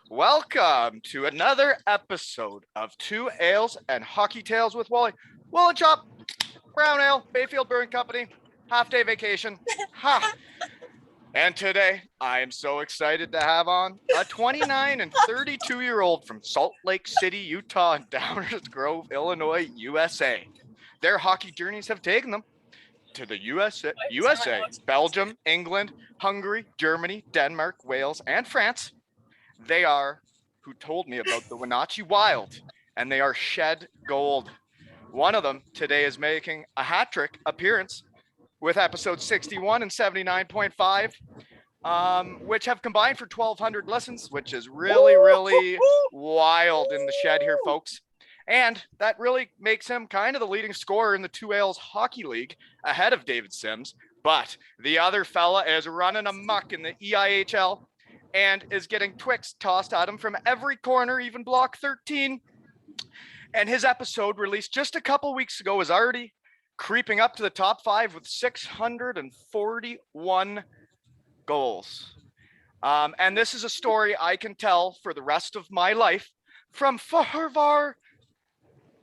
Welcome to another episode of Two Ales and Hockey Tales with Wally. Wall Chop, Brown Ale, Bayfield Brewing Company, half-day vacation. Ha! And today, I am so excited to have on a 29 and 32-year-old from Salt Lake City, Utah, and Downers Grove, Illinois, USA. Their hockey journeys have taken them to the USA, Belgium, England, Hungary, Germany, Denmark, Wales, and France. They are who told me about the Wenatchee Wild, and they are shed gold. One of them today is making a hat trick appearance with episode 61 and 79.5, which have combined for 1,200 listens, which is really wild in the shed here, folks. And that really makes him kind of the leading scorer in the Two Ales Hockey League ahead of David Sims. But the other fella is running amok in the EIHL and is getting Twix tossed at him from every corner, even block 13. And his episode released just a couple weeks ago is already creeping up to the top 5 with 641 goals. And this is a story I can tell for the rest of my life, from Farvar,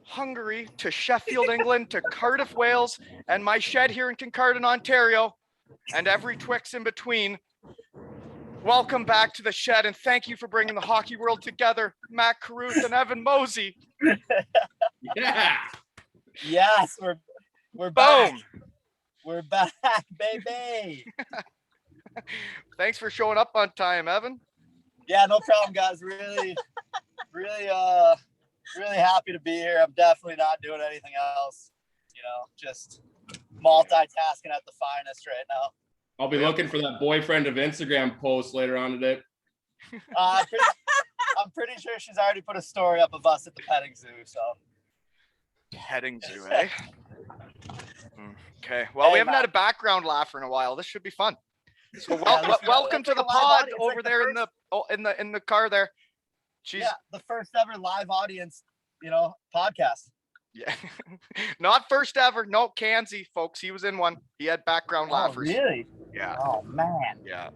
Hungary, to Sheffield, England, to Carruth, Wales, and my shed here in Kincardine, Ontario, and every Twix in between. Welcome back to the shed, and thank you for bringing the hockey world together, Matt Carruth and Evan Mosey. Yeah. Yes, we're back. Boom. We're back, baby. Thanks for showing up on time, Evan. Yeah, no problem, guys. Really happy to be here. I'm definitely not doing anything else. You know, just multitasking at the finest right now. I'll be looking for that boyfriend of Instagram post later on today. I'm pretty sure she's already put a story up of us at the petting zoo. So petting zoo, eh? Okay. Well, hey, we haven't had a background laugher in a while. This should be fun. So welcome to the pod over there in the car there. Jeez. Yeah, the first ever live audience, podcast. Yeah, not first ever. No, Kanzi, folks. He was in one. He had background laughers. Really? Yeah. Oh man. Yeah.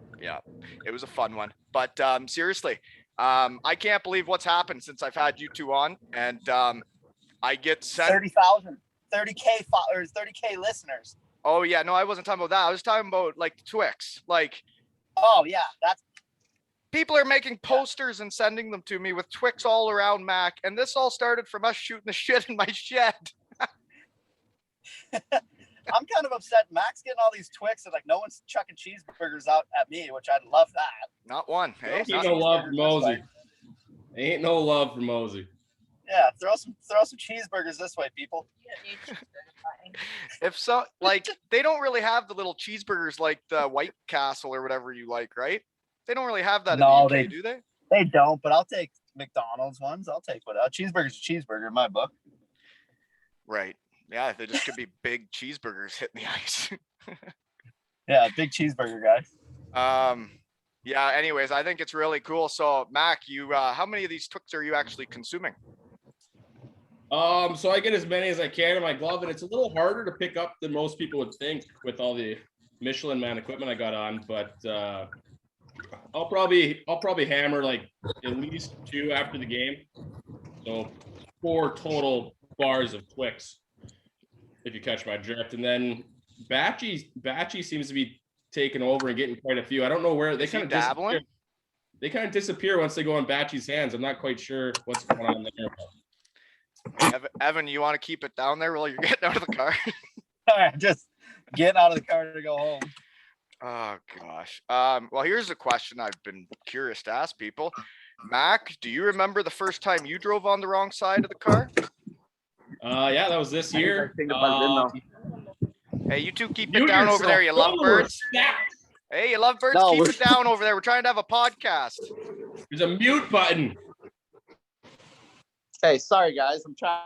It was a fun one. But seriously, I can't believe what's happened since I've had you two on, and I get sent 30,000, 30K followers, 30K listeners. Oh yeah, no, I wasn't talking about that. I was talking about like Twix. Like, oh yeah, that's. People are making posters and sending them to me with Twix all around Mac, and this all started from us shooting the shit in my shed. I'm kind of upset. Mac's getting all these Twix, and like no one's chucking cheeseburgers out at me, which I'd love that. Not one. Hey, ain't no love for Mosey. Ain't no love for Mosey. Yeah, throw some cheeseburgers this way, people. If so, like they don't really have the little cheeseburgers like the White Castle or whatever you like, right? They don't really have that in the UK, do they? They don't, but I'll take McDonald's ones. I'll take what? Cheeseburger's a cheeseburger in my book. Right. Yeah, they just could be big cheeseburgers hitting the ice. Yeah, big cheeseburger, guys. Yeah, anyways, I think it's really cool. So, Mac, you how many of these Twix are you actually consuming? So I get as many as I can in my glove, and it's a little harder to pick up than most people would think with all the Michelin Man equipment I got on, but I'll probably hammer like at least 2 after the game. So 4 total bars of Twix, if you catch my drift. And then Batchy seems to be taking over and getting quite a few. I don't know where they kind of disappear. They kind of disappear once they go in Batchy's hands. I'm not quite sure what's going on there. Evan, you want to keep it down there while you're getting out of the car? All right, just getting out of the car to go home. Oh gosh. Well, here's a question I've been curious to ask people. Mac, do you remember the first time you drove on the wrong side of the car? Yeah, that was this year. Hey, you two keep it down over there, you lovebirds. Hey, you lovebirds, keep it down over there. We're trying to have a podcast. There's a mute button. Hey, sorry guys, I'm trying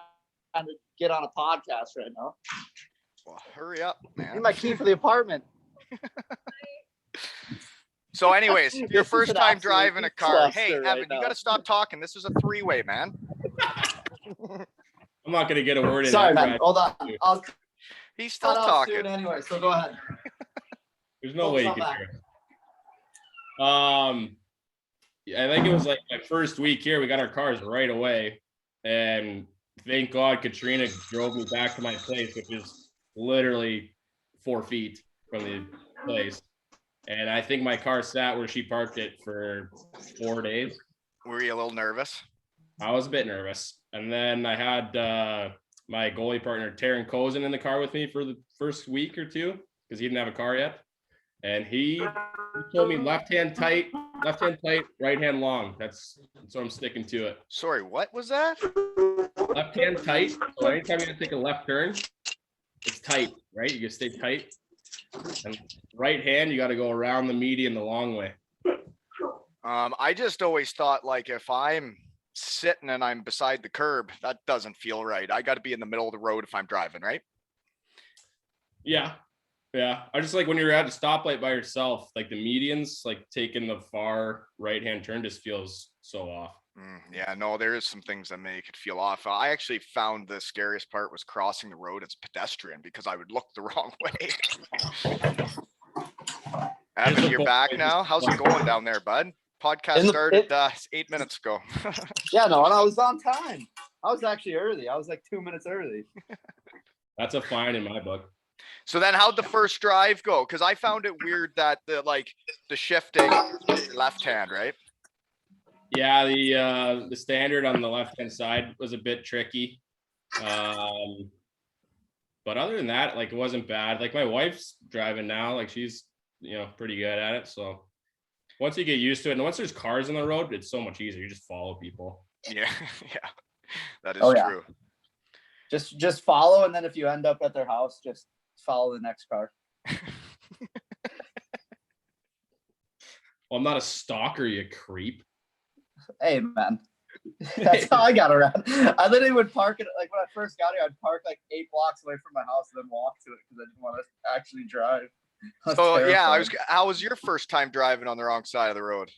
to get on a podcast right now. Well, hurry up, man. Need my key for the apartment. So anyways, your first time driving a car. Hey, Evan, you got to stop talking. This was a 3-way, man. I'm not going to get a word in. Sorry, man. Hold on. He's still talking. Anyway, so go ahead. There's no way you can hear it. I think it was like my first week here. We got our cars right away, and thank God Katrina drove me back to my place, which is literally 4 feet from the place. And I think my car sat where she parked it for 4 days. Were you a little nervous? I was a bit nervous. And then I had my goalie partner, Taryn Cozen, in the car with me for the first week or two because he didn't have a car yet. And he told me left hand tight, right hand long. That's so I'm sticking to it. Sorry, what was that? Left hand tight. So anytime you gotta take a left turn, it's tight, right? You gotta stay tight. And right hand, you got to go around the median the long way. I just always thought, like, if I'm sitting and I'm beside the curb, that doesn't feel right. I got to be in the middle of the road if I'm driving, right? Yeah. I just like when you're at a stoplight by yourself, like the medians, like taking the far right hand turn just feels so off. Yeah, no, there is some things that make it feel off. I actually found the scariest part was crossing the road as pedestrian because I would look the wrong way. Evan, you're back now. How's it going down there, bud? Podcast started 8 minutes ago. Yeah, no, and I was on time. I was actually early. I was like 2 minutes early. That's a fine in my book. So then how'd the first drive go? Because I found it weird that the shifting left hand, right? Yeah, the standard on the left hand side was a bit tricky. But other than that, like it wasn't bad. Like my wife's driving now, like she's pretty good at it. So once you get used to it, and once there's cars on the road, it's so much easier. You just follow people. Yeah, that is true. Just follow, and then if you end up at their house, just follow the next car. Well, I'm not a stalker, you creep. Hey, man. That's how I got around. I literally would park it, like when I first got here, I'd park like 8 blocks away from my house and then walk to it because I didn't want to actually drive. So yeah, how was your first time driving on the wrong side of the road?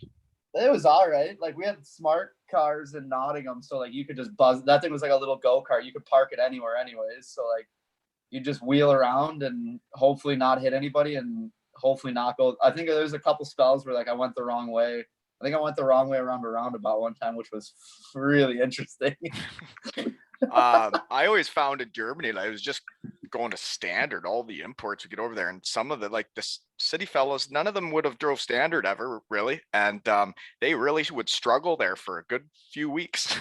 It was all right. Like we had smart cars in Nottingham, so like you could just buzz. That thing was like a little go-kart. You could park it anywhere anyways. So like you just wheel around and hopefully not hit anybody and hopefully not go. I think there's a couple spells where like I went the wrong way. I think I went the wrong way around a roundabout one time, which was really interesting. I always found in Germany, like, I was just going to standard, all the imports would get over there. And some of the, like the city fellows, none of them would have drove standard ever really. And they really would struggle there for a good few weeks.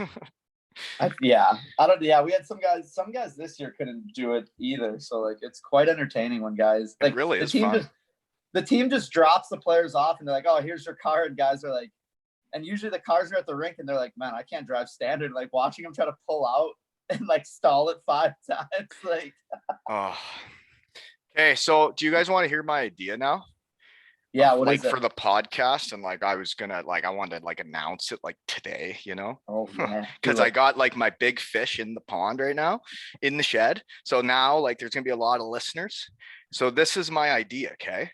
We had some guys this year couldn't do it either. So like, it's quite entertaining when guys, like it really is fun. The team just drops the players off and they're like, oh, here's your car. And guys are like, and usually the cars are at the rink and they're like, man, I can't drive standard. Like watching them try to pull out and like stall it 5 times. Like, oh, okay. So do you guys want to hear my idea now? Yeah. What is it? For the podcast? And like, I wanted to like announce it like today, Oh, because I got like my big fish in the pond right now in the shed. So now like there's going to be a lot of listeners. So this is my idea. Okay.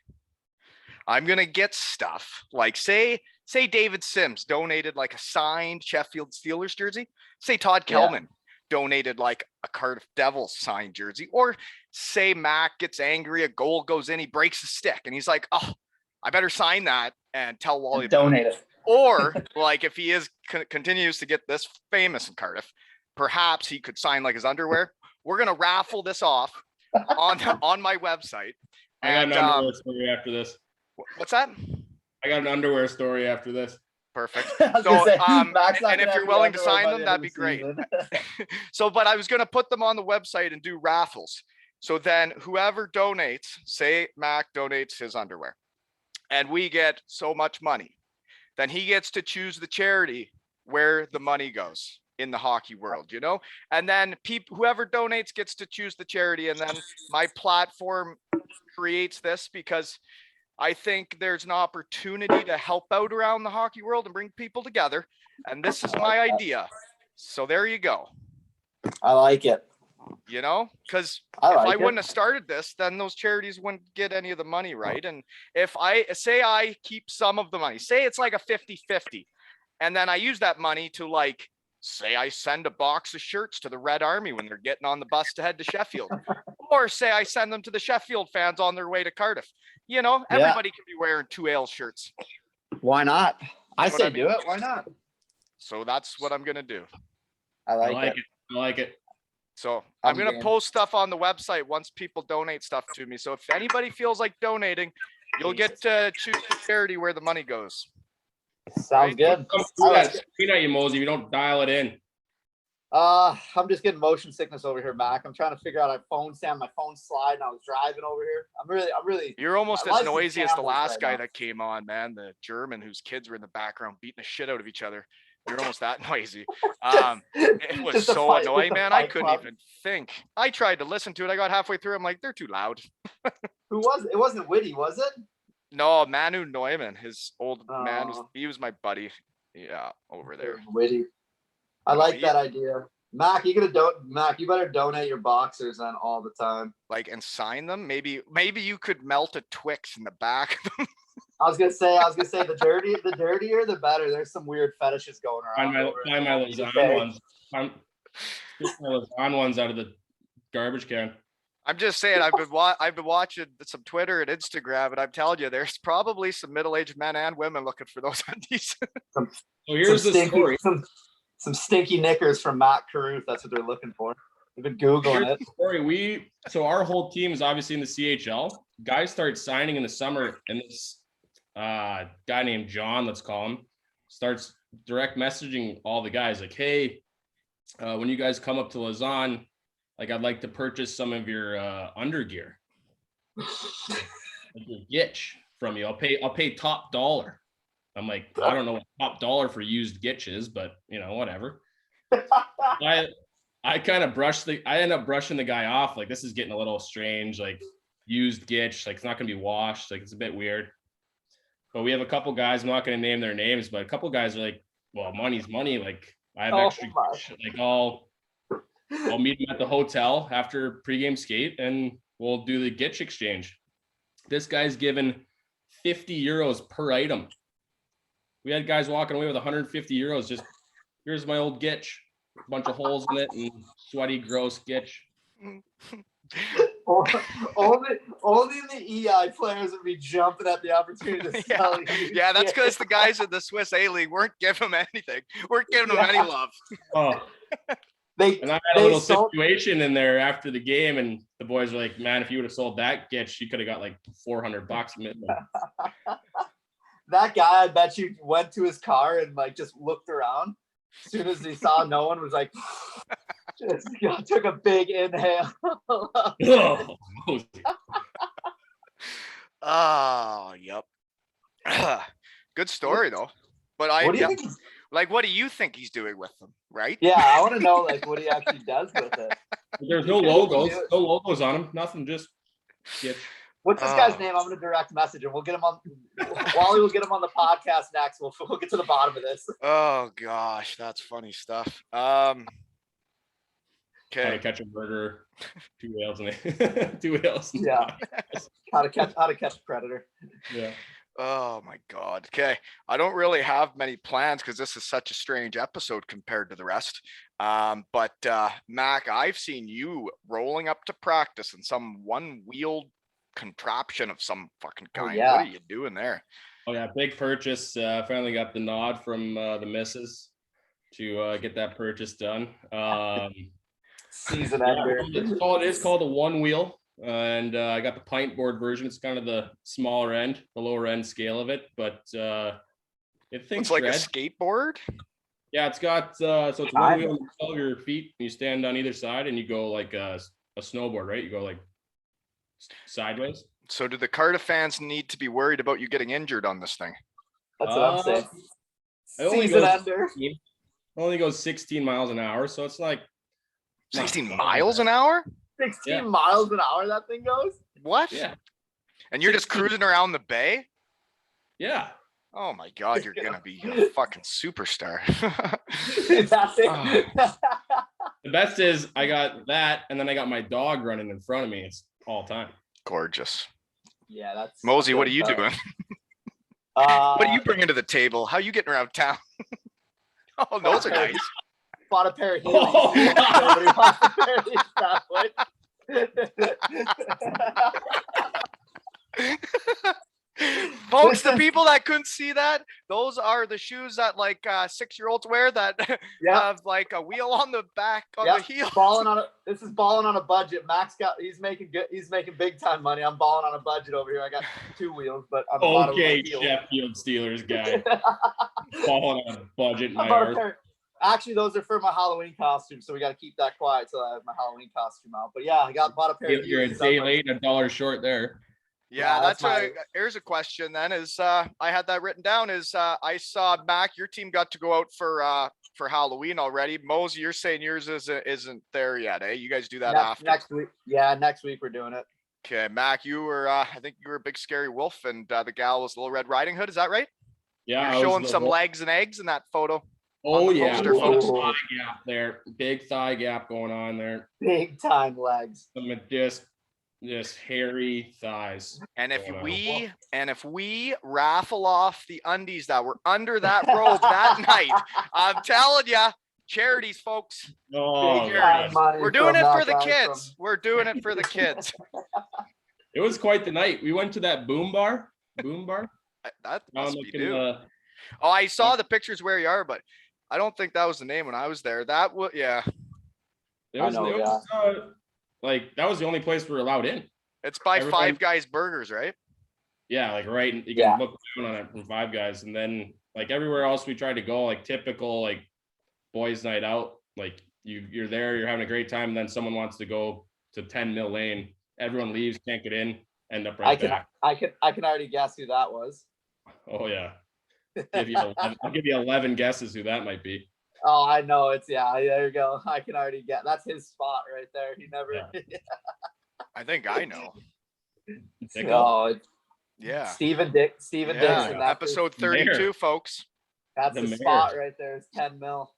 I'm going to get stuff like say David Sims donated like a signed Sheffield Steelers jersey. Say Todd Kelman donated like a Carruth Devils signed jersey, or say Mac gets angry, a goal goes in, he breaks a stick and he's like, oh, I better sign that and tell Wally donate it. Or like if he continues to get this famous in Cardiff, perhaps he could sign like his underwear. We're going to raffle this off on my website. I got an underwear story after this. What's that? I got an underwear story after this. Perfect. So, and if you're willing to sign them, that'd be great. So, but I was going to put them on the website and do raffles. So then whoever donates, say Mac donates his underwear and we get so much money, then he gets to choose the charity where the money goes in the hockey world, and then whoever donates gets to choose the charity. And then my platform creates this because I think there's an opportunity to help out around the hockey world and bring people together. And this is my idea. So there you go. I like it. Because if I wouldn't have started this, then those charities wouldn't get any of the money, right? And if I keep some of the money, say it's like a 50-50, and then I use that money to like, say I send a box of shirts to the Red Army when they're getting on the bus to head to Sheffield, or say I send them to the Sheffield fans on their way to Cardiff. Everybody can be wearing 2 Ale shirts. Why not? I That's what say I do it. Why not? So that's what I'm gonna do. I I like, like it. it. I like it. So I'm I'm gonna game. post stuff on the website once people donate stuff to me. So if anybody feels like donating, you'll get to choose the charity where the money goes. Sounds Right? good. Come I through like that it. screen at you, Mosey. We don't dial it in. I'm just getting motion sickness over here, Mac. I'm trying to figure out my phone stand, my phone slide, and I was driving over here. I'm really. You're almost My as life's in noisy as the shambles last right guy now. that came on, man. The German whose kids were in the background beating the shit out of each other. You're almost that noisy. It was Just a so fight- annoying, just a man. I fight couldn't club. even think. I tried to listen to it. I got halfway through. I'm like, they're too loud. Who was it? It wasn't Witty, was it? No, Manu Neumann, his old man, Oh. he was my buddy. Yeah, over there. Witty. I No, like he- that idea. Mac, Mac, you better donate your boxers on all the time. Like, and sign them. Maybe you could melt a Twix in the back. I was gonna say the dirtier the better. There's some weird fetishes going around. Find my Lausanne ones. Find my Lausanne ones out of the garbage can. I'm just saying, I've been watching some Twitter and Instagram, and I'm telling you, there's probably some middle-aged men and women looking for those undies. So here's the story. Some stinky knickers from Matt Carruth. That's what they're looking for. They've been Googling Here's it. the story. So our whole team is obviously in the CHL. Guys start signing in the summer, and this guy named John, let's call him, starts direct messaging all the guys like, hey, when you guys come up to Lausanne, like I'd like to purchase some of your undergear, like your gitch from you. I'll pay top dollar. I'm like, I don't know what top dollar for used gitch is, but whatever. I kind of I end up brushing the guy off. Like, this is getting a little strange, like used gitch, like it's not gonna be washed. Like, it's a bit weird. But we have a couple guys, I'm not gonna name their names, but a couple guys are like, well, money's money. Like, I have extra gitch. Like, I'll meet them at the hotel after pregame skate and we'll do the gitch exchange. This guy's given 50 euros per item. We had guys walking away with 150 euros. Just, here's my old gitch, a bunch of holes in it and sweaty, gross gitch. Only the EI players would be jumping at the opportunity to sell you. Yeah, that's because the guys in the Swiss A-League weren't giving him anything. Weren't giving him any love. Oh. And I had a little situation in there after the game, and the boys were like, man, if you would have sold that gitch, you could have got like $400 minimum. That guy, I bet you went to his car and like just looked around. As soon as he saw no one, was like, just took a big inhale. Oh, yep. Good story though. But what do you think he's doing with them, right? Yeah, I want to know like what he actually does with it. There's no logos on him, nothing, just gitch. What's this guy's name? I'm gonna direct message him. We'll get him on. Wally will get him on the podcast next. We'll get to the bottom of this. Oh gosh, that's funny stuff. Okay. How to catch a burger, 2 whales in it. 2 whales. Yeah. How to catch a predator. Yeah. Oh my God. Okay. I don't really have many plans because this is such a strange episode compared to the rest. But Mac, I've seen you rolling up to practice in some one-wheeled contraption of some fucking kind. Yeah. What are you doing there? Oh yeah, big purchase. Finally got the nod from the missus to get that purchase done. Season ender. It's called a one wheel, and I got the pint board version. It's kind of the smaller end, the lower end scale of it, but It's like a skateboard. Yeah, it's got so it's one wheel on 12 your feet. And you stand on either side, and you go like a snowboard, right? You go like sideways. So do the Carruth fans need to be worried about you getting injured on this thing? That's what I'm saying. It only goes 16 miles an hour, so it's like 16 miles an hour? 16 miles an hour that thing goes? What? Yeah. And you're just cruising around the bay? Yeah. Oh my God, you're gonna be a fucking superstar. That's it. The best is I got that, and then I got my dog running in front of me. It's all time. Gorgeous. Yeah, that's Mosey, what are you doing? What are you bringing to the table? How are you getting around town? Oh, those are nice. Bought a pair of heels. Nobody wants a pair of these that way. Folks, the people that couldn't see that, those are the shoes that like 6-year-olds wear that have like a wheel on the back on the heel. This is balling on a budget. Max he's making big time money. I'm balling on a budget over here. I got 2 wheels, but I'm okay, Sheffield Steelers guy. Balling on a budget. Actually, those are for my Halloween costume, so we got to keep that quiet till I have my Halloween costume out. But yeah, I bought a pair of You're a day late and $1 short there. Yeah, that's here's a question then is I had that written down is I saw Mac, your team got to go out for Halloween already. Mosey, you're saying yours isn't there yet, eh? You guys do that after next week. Yeah, next week we're doing it. Okay, Mac, you were I think you were a big scary wolf and the gal was Little Red Riding Hood, is that right? Yeah, you're showing some legs and eggs in that photo. Oh yeah, folks. Thigh gap there, big thigh gap going on there. Big time legs. Some just hairy thighs. And if we raffle off the undies that were under that robe that night, I'm telling you, charities, folks. Oh, we're doing it for the kids. We're doing it for the kids. It was quite the night. We went to that Boom Bar. That must be new. Oh, I saw the pictures where you are, but I don't think that was the name when I was there. That was like that was the only place we were allowed in. It's by Five Guys Burgers, right? Yeah, like right. You can look down on it from Five Guys, and then like everywhere else we tried to go, like typical like boys' night out. Like you're there, you're having a great time, and then someone wants to go to 10 Mill Lane. Everyone leaves, can't get in, end up back. I can already guess who that was. Oh yeah. I'll give you 11 guesses who that might be. Oh, I know there you go. I can already get that's his spot right there. He never I think I know. Oh, yeah. Stephen Dixon. Episode 32, folks. That's the spot right there. It's 10 mil.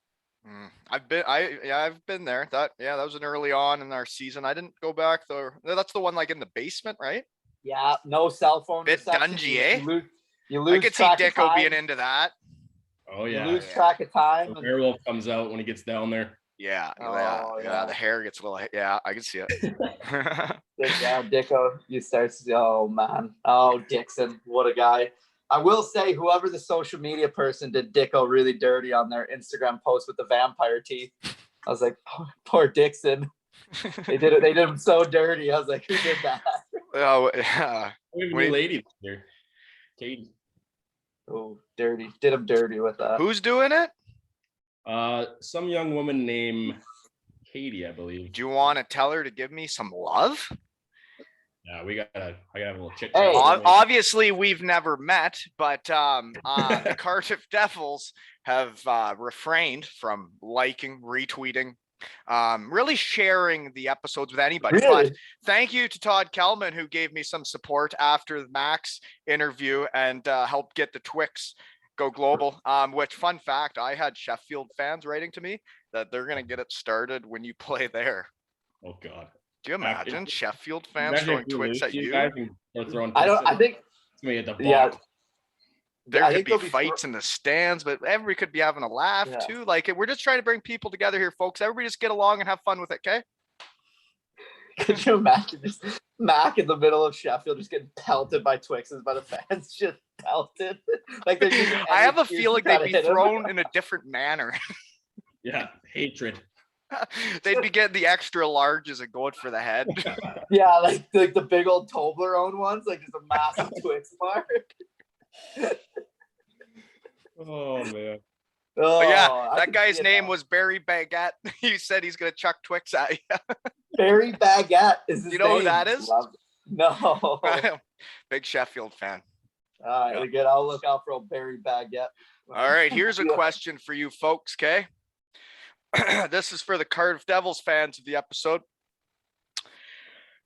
I've been there. That was an early on in our season. I didn't go back though. That's the one like in the basement, right? Yeah, no cell phone. Bit dungy, eh? You lose I could see Dicko being into that. Oh yeah. You lose track of time. The werewolf comes out when he gets down there. Yeah. The hair gets a little. Yeah, I can see it. Yeah, Dicko. You start. Oh man. Oh, Dixon. What a guy. I will say, whoever the social media person did Dicko really dirty on their Instagram post with the vampire teeth. I was like, oh, poor Dixon. They did it. They did him so dirty. I was like, who did that? Oh yeah. We have a new lady here, Katie. Oh, dirty. Did him dirty with that. Who's doing it? Some young woman named Katie, I believe. Do you want to tell her to give me some love? Yeah, I gotta have a little chit chat. Hey, obviously, we've never met, but the Carruth Devils have refrained from liking, retweeting, really sharing the episodes with anybody. Really? But thank you to Todd Kelman, who gave me some support after the Max interview and helped get the Twix go global. Which, fun fact, I had Sheffield fans writing to me that they're going to get it started when you play there. Oh, God. Do you imagine Sheffield fans throwing Twix at you? I think me at the yeah. There could be fights in the stands, but everybody could be having a laugh too. Like, we're just trying to bring people together here, folks. Everybody just get along and have fun with it, okay? Could you imagine just Mac in the middle of Sheffield just getting pelted by Twixes by the fans, just pelted? Like I have a feeling they'd be thrown in a different manner. Yeah, hatred. They'd be getting the extra larges and going for the head. Yeah, like the big old Toblerone ones, like just a massive Twix bar. Oh man. Oh yeah, that guy's name was Barry Baguette. He said he's gonna chuck Twix at you. Barry Baguette is his name. Who that is? No. Big Sheffield fan. All right, good. I'll look out for old Barry Baguette. All right, here's a question for you folks, okay? This is for the Carruth Devils fans of the episode.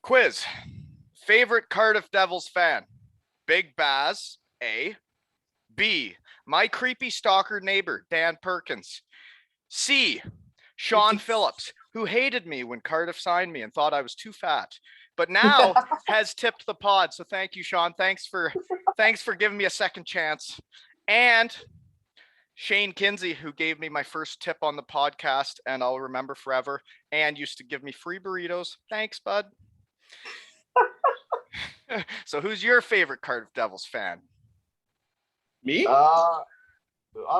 Quiz. Favorite Carruth Devils fan? Big Baz, A. B. My creepy stalker neighbor, Dan Perkins. C. Sean Phillips, who hated me when Carruth signed me and thought I was too fat, but now has tipped the pod. So thank you, Sean. Thanks for giving me a second chance. And Shane Kinsey, who gave me my first tip on the podcast and I'll remember forever, and used to give me free burritos. Thanks, bud. So who's your favorite Carruth Devils fan? Me? I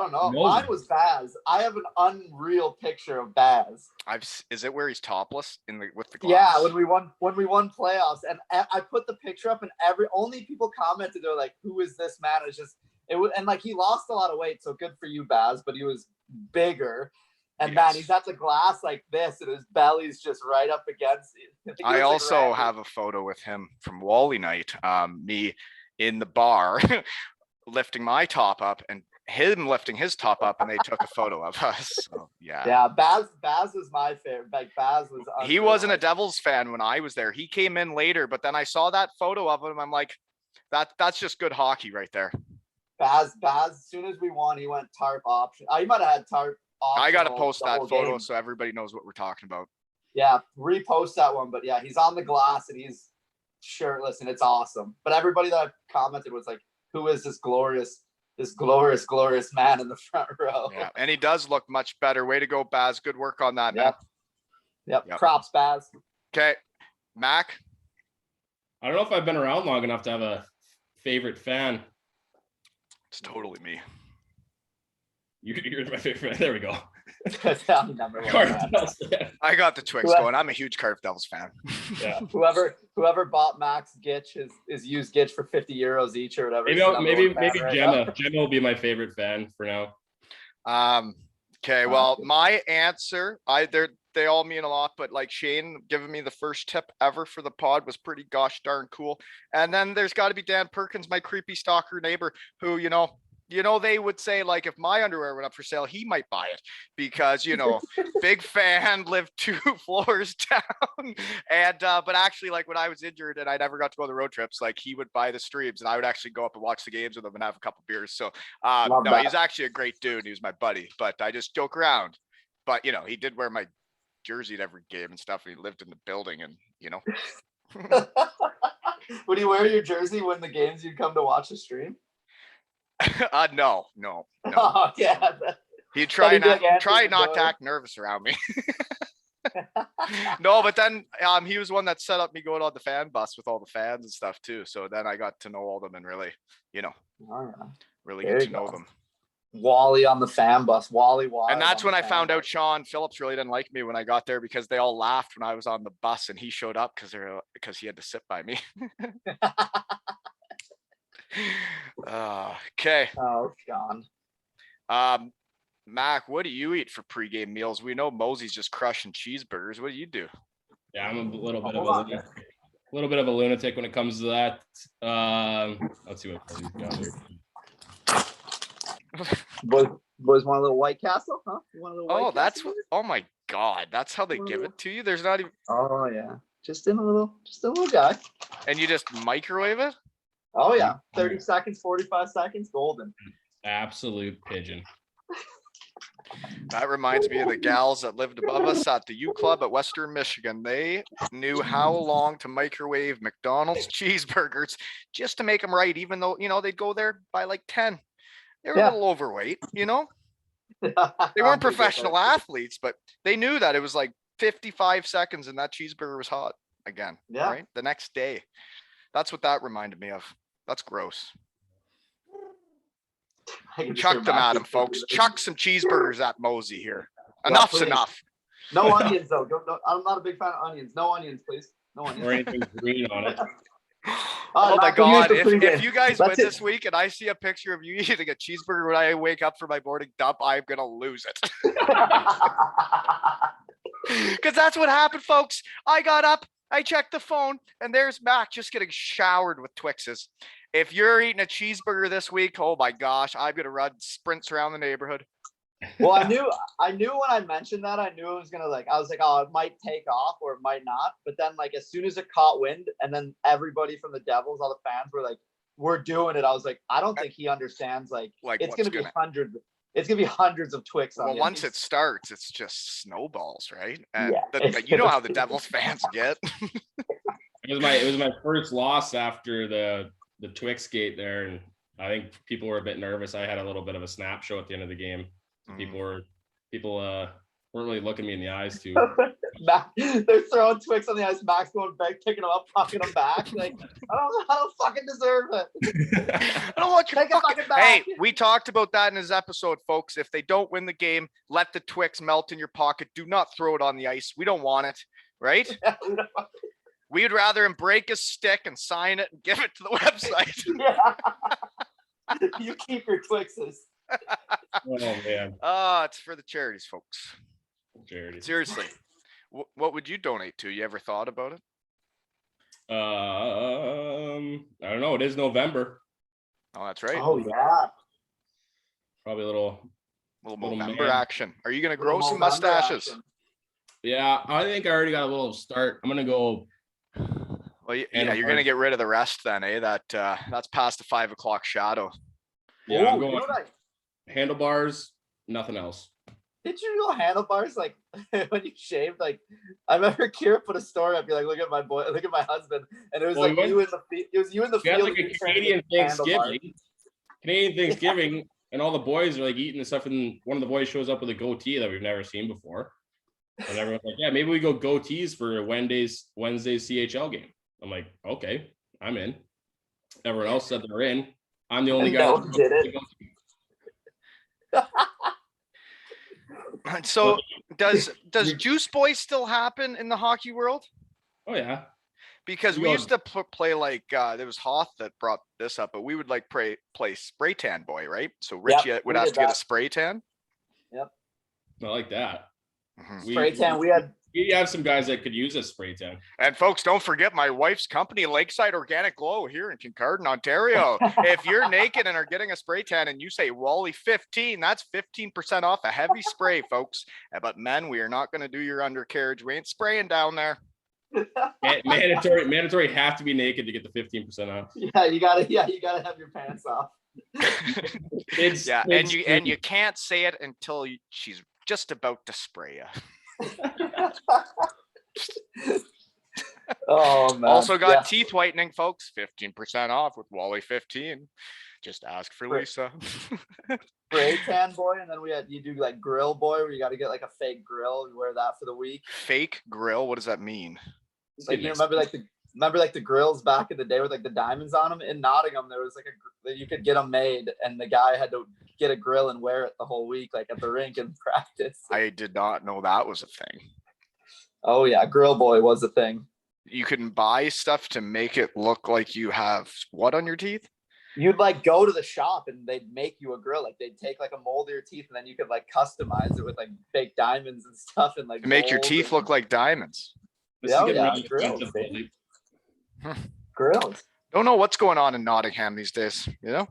don't know. Mosey. Mine was Baz. I have an unreal picture of Baz. Is it where he's topless with the glass? Yeah, when we won playoffs, and I put the picture up, and only people commented. They're like, "Who is this man?" And like he lost a lot of weight, so good for you, Baz. But he was bigger, and man, he's at the glass like this, and his belly's just right up against it. I also have a photo with him from Wally night. Me in the bar lifting my top up and him lifting his top up, and they took a photo of us. So, yeah. Yeah, Baz was my favorite. Like Baz was. He wasn't a Devils fan when I was there. He came in later, but then I saw that photo of him. I'm like, that's just good hockey right there. Baz, as soon as we won, he went tarp option. He might have had tarp option. I got to post that photo game, so everybody knows what we're talking about. Yeah, repost that one. But yeah, he's on the glass and he's shirtless and it's awesome. But everybody that commented was like, who is this glorious man in the front row? Yeah, and he does look much better. Way to go, Baz. Good work on that, man. Yep. Props, Baz. Okay, Mac. I don't know if I've been around long enough to have a favorite fan. It's totally me. You're my favorite fan. There we go. Number one, I got the Twix going. I'm a huge Carruth Devils fan. Yeah. Whoever bought Max Gitch his used Gitch for €50 each or whatever. Maybe Gemma. Gemma will be my favorite fan for now. Okay. Well, my answer, they all mean a lot, but like Shane giving me the first tip ever for the pod was pretty gosh darn cool. And then there's got to be Dan Perkins, my creepy stalker neighbor, who they would say, like, if my underwear went up for sale, he might buy it because, big fan, lived 2 floors down. And, but actually, like, when I was injured and I never got to go on the road trips, like, he would buy the streams and I would actually go up and watch the games with him and have a couple beers. So, no, he's actually a great dude. He was my buddy, but I just joke around. But, he did wear my jersey at every game and stuff. And he lived in the building and, Would he wear your jersey when the games you'd come to watch the stream? No. Oh, yeah. He'd try not to act nervous around me. No, but then he was one that set up me going on the fan bus with all the fans and stuff too. So then I got to know all them and really, really get to know them. Wally on the fan bus, Wally. And that's when I found out Sean Phillips really didn't like me when I got there because they all laughed when I was on the bus and he showed up because he had to sit by me. Okay. Oh, Sean. Mac, what do you eat for pregame meals? We know Mosey's just crushing cheeseburgers. What do you do? Yeah, I'm a little bit of a lunatic when it comes to that. Let's see what he's got here. Was one of the White Castle, huh? Oh my God, that's how they give it to you. There's not even. Oh yeah, just a little guy. And you just microwave it. Oh yeah, 30 seconds, 45 seconds, golden. Absolute pigeon. That reminds me of the gals that lived above us at the U Club at Western Michigan. They knew how long to microwave McDonald's cheeseburgers just to make them right, even though, they'd go there by like 10. They were a little overweight, They weren't professional athletes, but they knew that it was like 55 seconds and that cheeseburger was hot again. Yeah. Right? The next day. That's what that reminded me of. That's gross. Chuck them at him, folks. Chuck some cheeseburgers at Mosey here. Enough's enough. No onions, though. I'm not a big fan of onions. No onions, please. No onions. Or anything green on it. Oh my God. If you guys win this week and I see a picture of you eating a cheeseburger when I wake up for my morning dump, I'm going to lose it. Because that's what happened, folks. I got up, I checked the phone, and there's Mac just getting showered with Twixes. If you're eating a cheeseburger this week, oh my gosh, I'm going to run sprints around the neighborhood. Well, I knew when I mentioned that, I knew it was going to I was like, oh, it might take off or it might not. But then as soon as it caught wind and then everybody from the Devils, all the fans were like, we're doing it. I was like, I don't think he understands. It's going to be hundreds. It's going to be hundreds of Twix. Well, once it starts, it's just snowballs, right? And you know how the Devils fans get. It was my first loss after the Twix gate there. And I think people were a bit nervous. I had a little bit of a snap show at the end of the game. People weren't really looking me in the eyes too They're throwing Twix on the ice. Max going back, picking them up, pucking them back. Like, I don't fucking deserve it. I don't want your Take it fucking fucking back. Hey, we talked about that in his episode, folks. If they don't win the game, let the Twix melt in your pocket. Do not throw it on the ice. We don't want it, right? We'd rather him break his stick and sign it and give it to the website. Yeah. You keep your Twixes. Oh man. It's for the charities, folks. Charities. Seriously. What would you donate to? You ever thought about it? I don't know. It is November. Oh, that's right. Oh yeah. Probably a little November man. action. Are you gonna grow Little some November mustaches? action. Yeah, I think I already got a little start. I'm gonna go. Well, yeah, you're gonna get rid of the rest then, eh? That's past the 5 o'clock shadow. Yeah, I'm Ooh, going you know what handlebars, nothing else. Did you know handlebars like when you shaved? Like I remember Kira put a story up. You're like, look at my boy, look at my husband, and it was Well, like we you in the field. It was you in the We had field. like a and you turned Canadian into handlebars. Thanksgiving. Canadian Thanksgiving, and all the boys are like eating the stuff, and one of the boys shows up with a goatee that we've never seen before. And everyone's like, yeah, maybe we go goatees for Wednesday's CHL game. I'm like, okay, I'm in. Everyone else said they're in. I'm the only guy No that one did it. So does Juice Boy still happen in the hockey world? Oh yeah. Because we Yeah. used to play like there was Hoth that brought this up, but we would like play Spray Tan Boy, right? So Richie would we have did to get a that. spray tan. I like that. Mhm. Spray tan. We have some guys that could use a spray tan. And folks, don't forget my wife's company, Lakeside Organic Glow, here in Kincardine, Ontario. If you're naked and are getting a spray tan and you say Wally 15, that's 15% off a heavy spray, folks. But men, we are not going to do your undercarriage. We ain't spraying down there. Mandatory have to be naked to get the 15% off. Yeah, you gotta have your pants off. And you can't say it until she's just about to spray you. Oh man. Also got teeth whitening, folks. 15% off with Wally 15. Just ask for Lisa. Spray tan boy, and then you do like grill boy, where you got to get like a fake grill. You wear that for the week. Fake grill? What does that mean? Like you remember like the grills back in the day with like the diamonds on them in Nottingham. There was like you could get them made, and the guy had to get a grill and wear it the whole week, like at the rink in practice. I did not know that was a thing. Oh yeah, grill boy was a thing. You can buy stuff to make it look like you have what on your teeth? You'd like go to the shop and they'd make you a grill. Like they'd take like a mold of your teeth, and then you could like customize it with like fake diamonds and stuff, and like To make your teeth look like diamonds. Grills. Grills. Don't know what's going on in Nottingham these days, you know?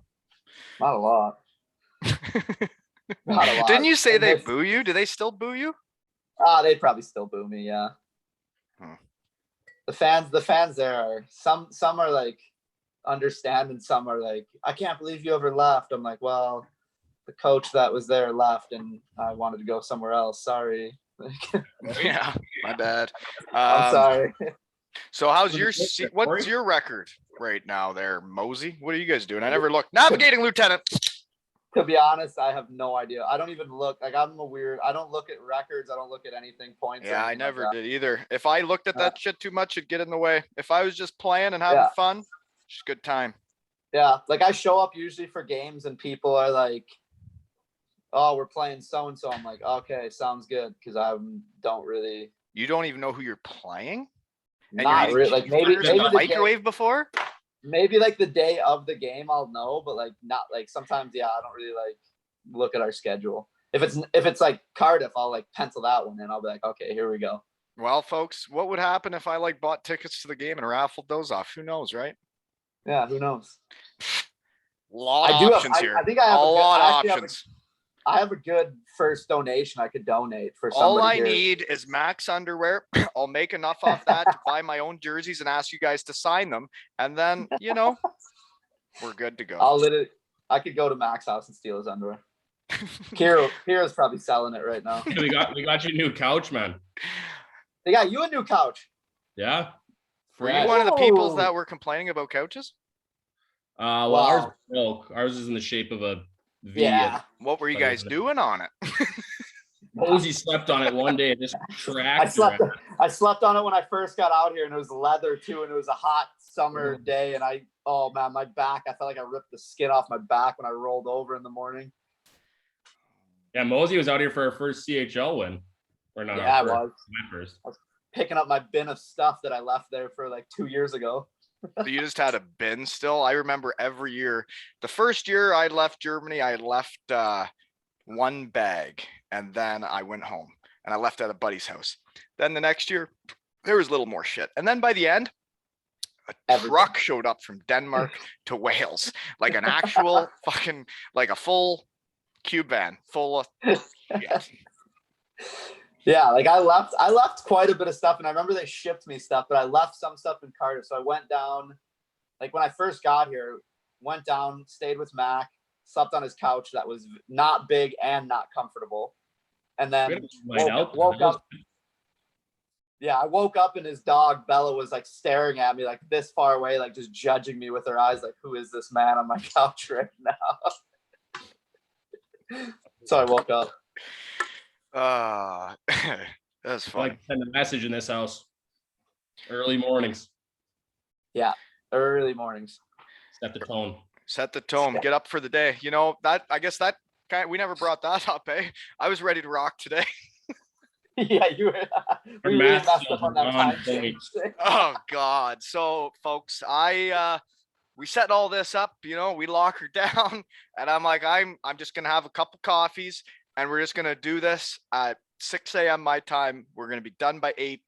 Not a lot. Not a lot. Didn't you say they boo you? Do they still boo you? They'd probably still boo me, yeah. The fans there are some are like understand, and some are like, I can't believe you ever left. I'm like, well, the coach that was there left and I wanted to go somewhere else. Sorry. Yeah, my bad. I'm sorry. So what's your record right now there, Mosey? What are you guys doing? I never looked. Navigating lieutenant. To be honest, I have no idea. I don't even look. Like I don't look at records. I don't look at anything, points. Yeah, I never did either. If I looked at that shit too much, it'd get in the way. If I was just playing and having fun, just good time. Yeah, like I show up usually for games and people are like, oh, we're playing so-and-so. I'm like, okay, sounds good. Because I don't really. You don't even know who you're playing? And not really. Like maybe the microwave before? Maybe like the day of the game I'll know, but like not like sometimes, I don't really like look at our schedule. If it's like Cardiff, I'll like pencil that one in. I'll be like, okay, here we go. Well, folks, what would happen if I like bought tickets to the game and raffled those off? Who knows, right? Yeah, who knows? A lot of options here. I think I have a lot of options. I have a good first donation I could donate for somebody. All I here. need is Max underwear. I'll make enough off that to buy my own jerseys and ask you guys to sign them. And then, we're good to go. I could go to Max's house and steal his underwear. Kira's probably selling it right now. We got you a new couch, man. They got you a new couch. Yeah. Were you one of the people that were complaining about couches? Ours is in the shape of a V. Yeah. What were you guys doing on it? Mosey slept on it one day. This I slept on it when I first got out here, and it was leather too, and it was a hot summer day, and oh man, my back, I felt like I ripped the skin off my back when I rolled over in the morning. Yeah, Mosey was out here for our first CHL win. Or not? Yeah, my I was picking up my bin of stuff that I left there for like 2 years ago. So you just had a bin still? I remember every year. The first year I left Germany, I left one bag, and then I went home and I left at a buddy's house. Then the next year, there was a little more shit. And then by the end, a truck showed up from Denmark to Wales, like an actual fucking, like a full cube van full of shit. Yeah, like I left quite a bit of stuff, and I remember they shipped me stuff, but I left some stuff in Carruth. So I went down, like when I first got here, went down, stayed with Mac, slept on his couch that was not big and not comfortable, and then woke up. Yeah, I woke up and his dog Bella was like staring at me like this far away, like just judging me with her eyes, like, who is this man on my couch right now? So I woke up. That's funny. Like send a message in this house. Early mornings. Yeah, early mornings. Set the tone. Set the tone. Get up for the day. You know, that, I guess that kind of, we never brought that up, eh? I was ready to rock today. Yeah, you were. We really messed up on that time. Oh God. So folks, we set all this up, you know, we lock her down, and I'm like, I'm just gonna have a couple coffees, and we're just gonna do this at 6 a.m. my time. We're gonna be done by 8,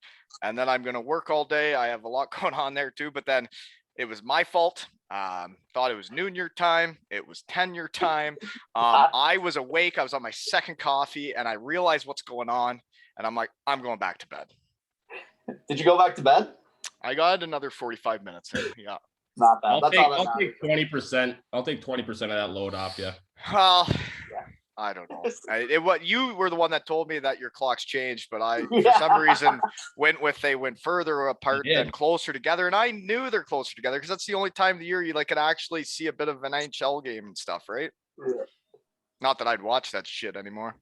and then I'm gonna work all day. I have a lot going on there too, but then it was my fault. Thought it was noon your time. It was 10 your time. I was awake. I was on my second coffee, and I realized what's going on, and I'm like, I'm going back to bed. Did you go back to bed? I got another 45 minutes there. Yeah. Not bad. I'll take 20%. I'll take 20% of that load off you. Well, yeah. I don't know. What you were the one that told me that your clocks changed, but I for some reason they went further apart than closer together, and I knew they're closer together because that's the only time of the year you like can actually see a bit of an NHL game and stuff, right? Yeah. Not that I'd watch that shit anymore.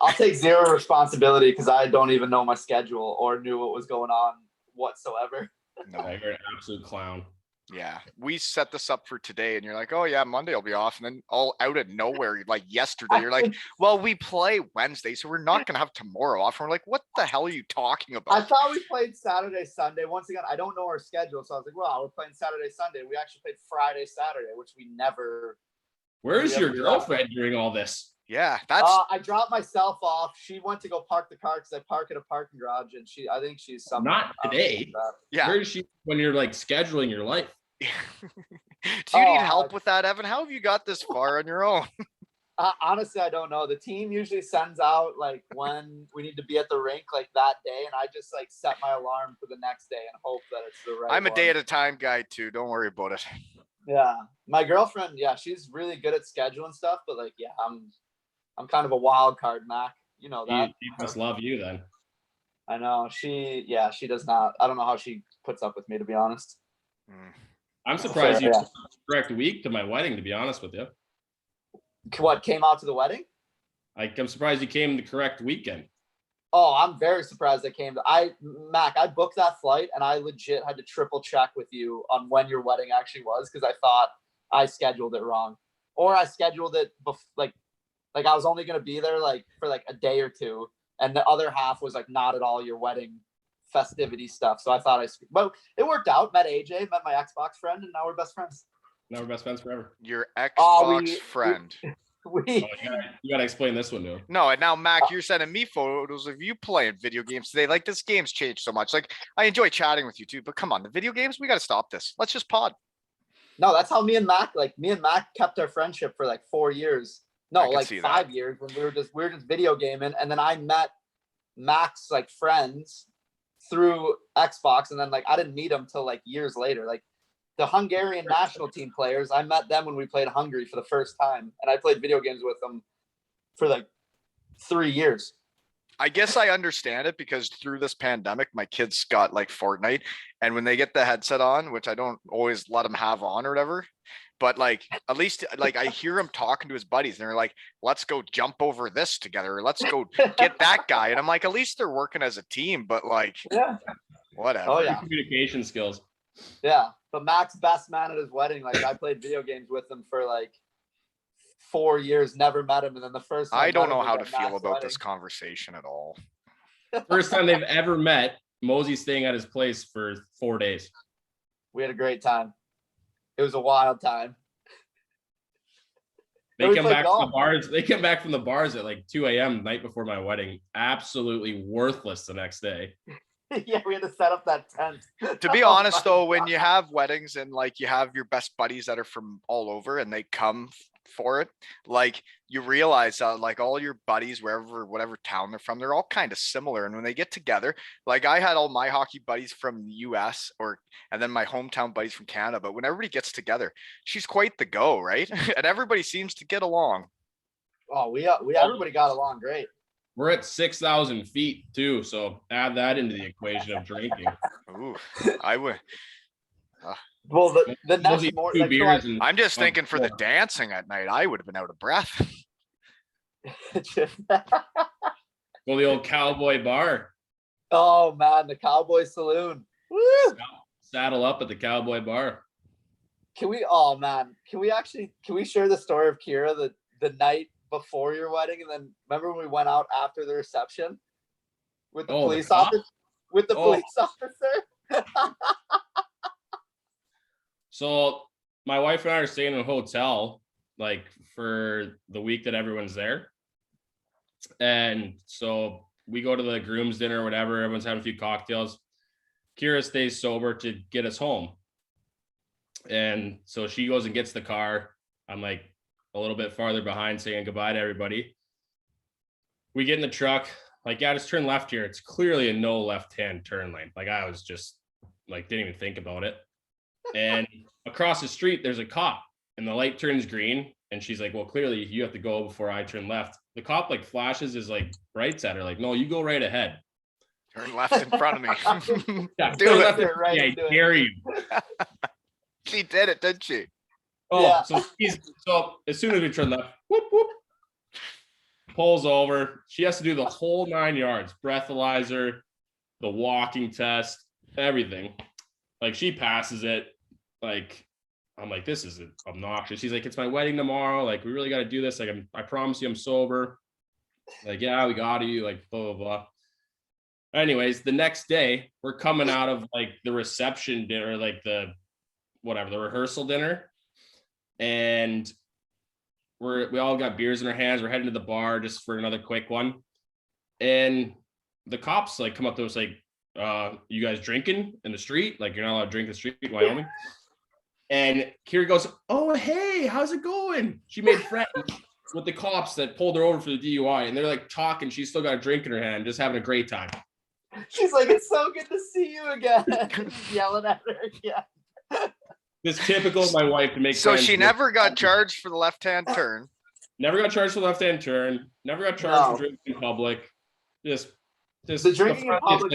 I'll take zero responsibility because I don't even know my schedule or knew what was going on whatsoever. No, you're an absolute clown. Yeah, we set this up for today, and you're like, "Oh yeah, Monday will be off," and then all out of nowhere, like yesterday, you're like, "Well, we play Wednesday, so we're not gonna have tomorrow off." And we're like, "What the hell are you talking about?" I thought we played Saturday, Sunday. Once again, I don't know our schedule, so I was like, "Well, we're playing Saturday, Sunday." We actually played Friday, Saturday, which we never. Where's your girlfriend during all this? Yeah, that's. I dropped myself off. She went to go park the car because I park at a parking garage, and I think she's somewhere. Not today. Yeah. Where is she when you're like scheduling your life? Do you need help with that, Evan? How have you got this far on your own? Honestly, I don't know. The team usually sends out like when we need to be at the rink like that day, and I just like set my alarm for the next day and hope that it's the right I'm a one. day at a time guy too. Don't worry about it. Yeah, my girlfriend, she's really good at scheduling stuff, but like, I'm kind of a wild card, Mac. You know that. She must love you then. I know she does not. I don't know how she puts up with me, to be honest. I'm surprised you took the correct week to my wedding, to be honest with you. What, came out to the wedding? I'm surprised you came the correct weekend. Oh, I'm very surprised I came. Mac, I booked that flight, and I legit had to triple check with you on when your wedding actually was, because I thought I scheduled it wrong, or I scheduled it like I was only going to be there like for like a day or two, and the other half was like not at all your wedding festivity stuff. So I thought but it worked out. Met AJ, met my Xbox friend, and now we're best friends. Now we're best friends forever. Your Xbox friend. You gotta explain this one to him. No, and now Mac, you're sending me photos of you playing video games today. Like, this game's changed so much. Like, I enjoy chatting with you too, but come on, the video games, we got to stop this. Let's just pod. No, that's how me and Mac kept our friendship for like 4 years. No, like 5 years, when we were just video gaming, and then I met Mac's like friends through Xbox, and then like I didn't meet them till like years later. Like the Hungarian national team players, I met them when we played Hungary for the first time, and I played video games with them for like 3 years. I guess I understand it because through this pandemic, my kids got like Fortnite, and when they get the headset on, which I don't always let them have on or whatever, but like, at least like I hear him talking to his buddies and they're like, let's go jump over this together. Or let's go get that guy. And I'm like, at least they're working as a team, but like, Yeah. whatever. Oh yeah. Communication skills. Yeah. But Mac's best man at his wedding. Like I played video games with him for like 4 years, never met him. And then the first time I don't know met him how was to at feel Mac's about wedding. this conversation at all. First time they've ever met. Mosey staying at his place for 4 days. We had a great time. It was a wild time. They come back from the bars. They come back from the bars at like 2 a.m. the night before my wedding. Absolutely worthless the next day. Yeah, we had to set up that tent. To be honest though, when you have weddings and like you have your best buddies that are from all over and they come for it, like you realize like all your buddies, whatever town they're from, they're all kind of similar. And when they get together, like I had all my hockey buddies from the US and then my hometown buddies from Canada. But when everybody gets together, she's quite the go, right? And everybody seems to get along. Oh, we everybody got along great. We're at 6,000 feet too, so add that into the equation of drinking. Ooh, I would. Well, the next morning, like, I'm just thinking for the dancing at night, I would have been out of breath. Well, the old cowboy bar. Oh man, the Cowboy Saloon. Woo! Saddle up at the cowboy bar. Can we share the story of Kira the night before your wedding, and then remember when we went out after the reception with the police officer? With the police officer. So my wife and I are staying in a hotel like for the week that everyone's there. And so we go to the groom's dinner or whatever. Everyone's having a few cocktails. Kira stays sober to get us home. And so she goes and gets the car. I'm like a little bit farther behind saying goodbye to everybody. We get in the truck. Like, yeah, just turn left here. It's clearly a no left-hand turn lane. Like I was just like, didn't even think about it. And across the street, there's a cop and the light turns green. And she's like, well, clearly you have to go before I turn left. The cop like flashes his like brights at her. Like, no, you go right ahead. Turn left in front of me. Yeah, do it. Left, right, yeah, I dare you. She did it, didn't she? Oh, yeah. So as soon as we turn left, whoop, whoop, pulls over. She has to do the whole 9 yards, breathalyzer, the walking test, everything. Like she passes it. Like, I'm like, this is obnoxious. She's like, it's my wedding tomorrow. Like, we really got to do this. Like, I promise you I'm sober. Like, yeah, we got you. Like, blah, blah, blah. Anyways, the next day, we're coming out of like the reception dinner, like the rehearsal dinner. And we all got beers in our hands. We're heading to the bar just for another quick one. And the cops like come up to us like, you guys drinking in the street? Like, you're not allowed to drink in the street in Wyoming. And Kira goes, oh, hey, how's it going? She made friends with the cops that pulled her over for the DUI. And they're like talking. She's still got a drink in her hand, just having a great time. She's like, it's so good to see you again. Yelling at her again. This typical of my wife to make so friends she never got charged for the left-hand turn. Never got charged for the left-hand turn. Never got charged for drinking in public. Just the drinking in public.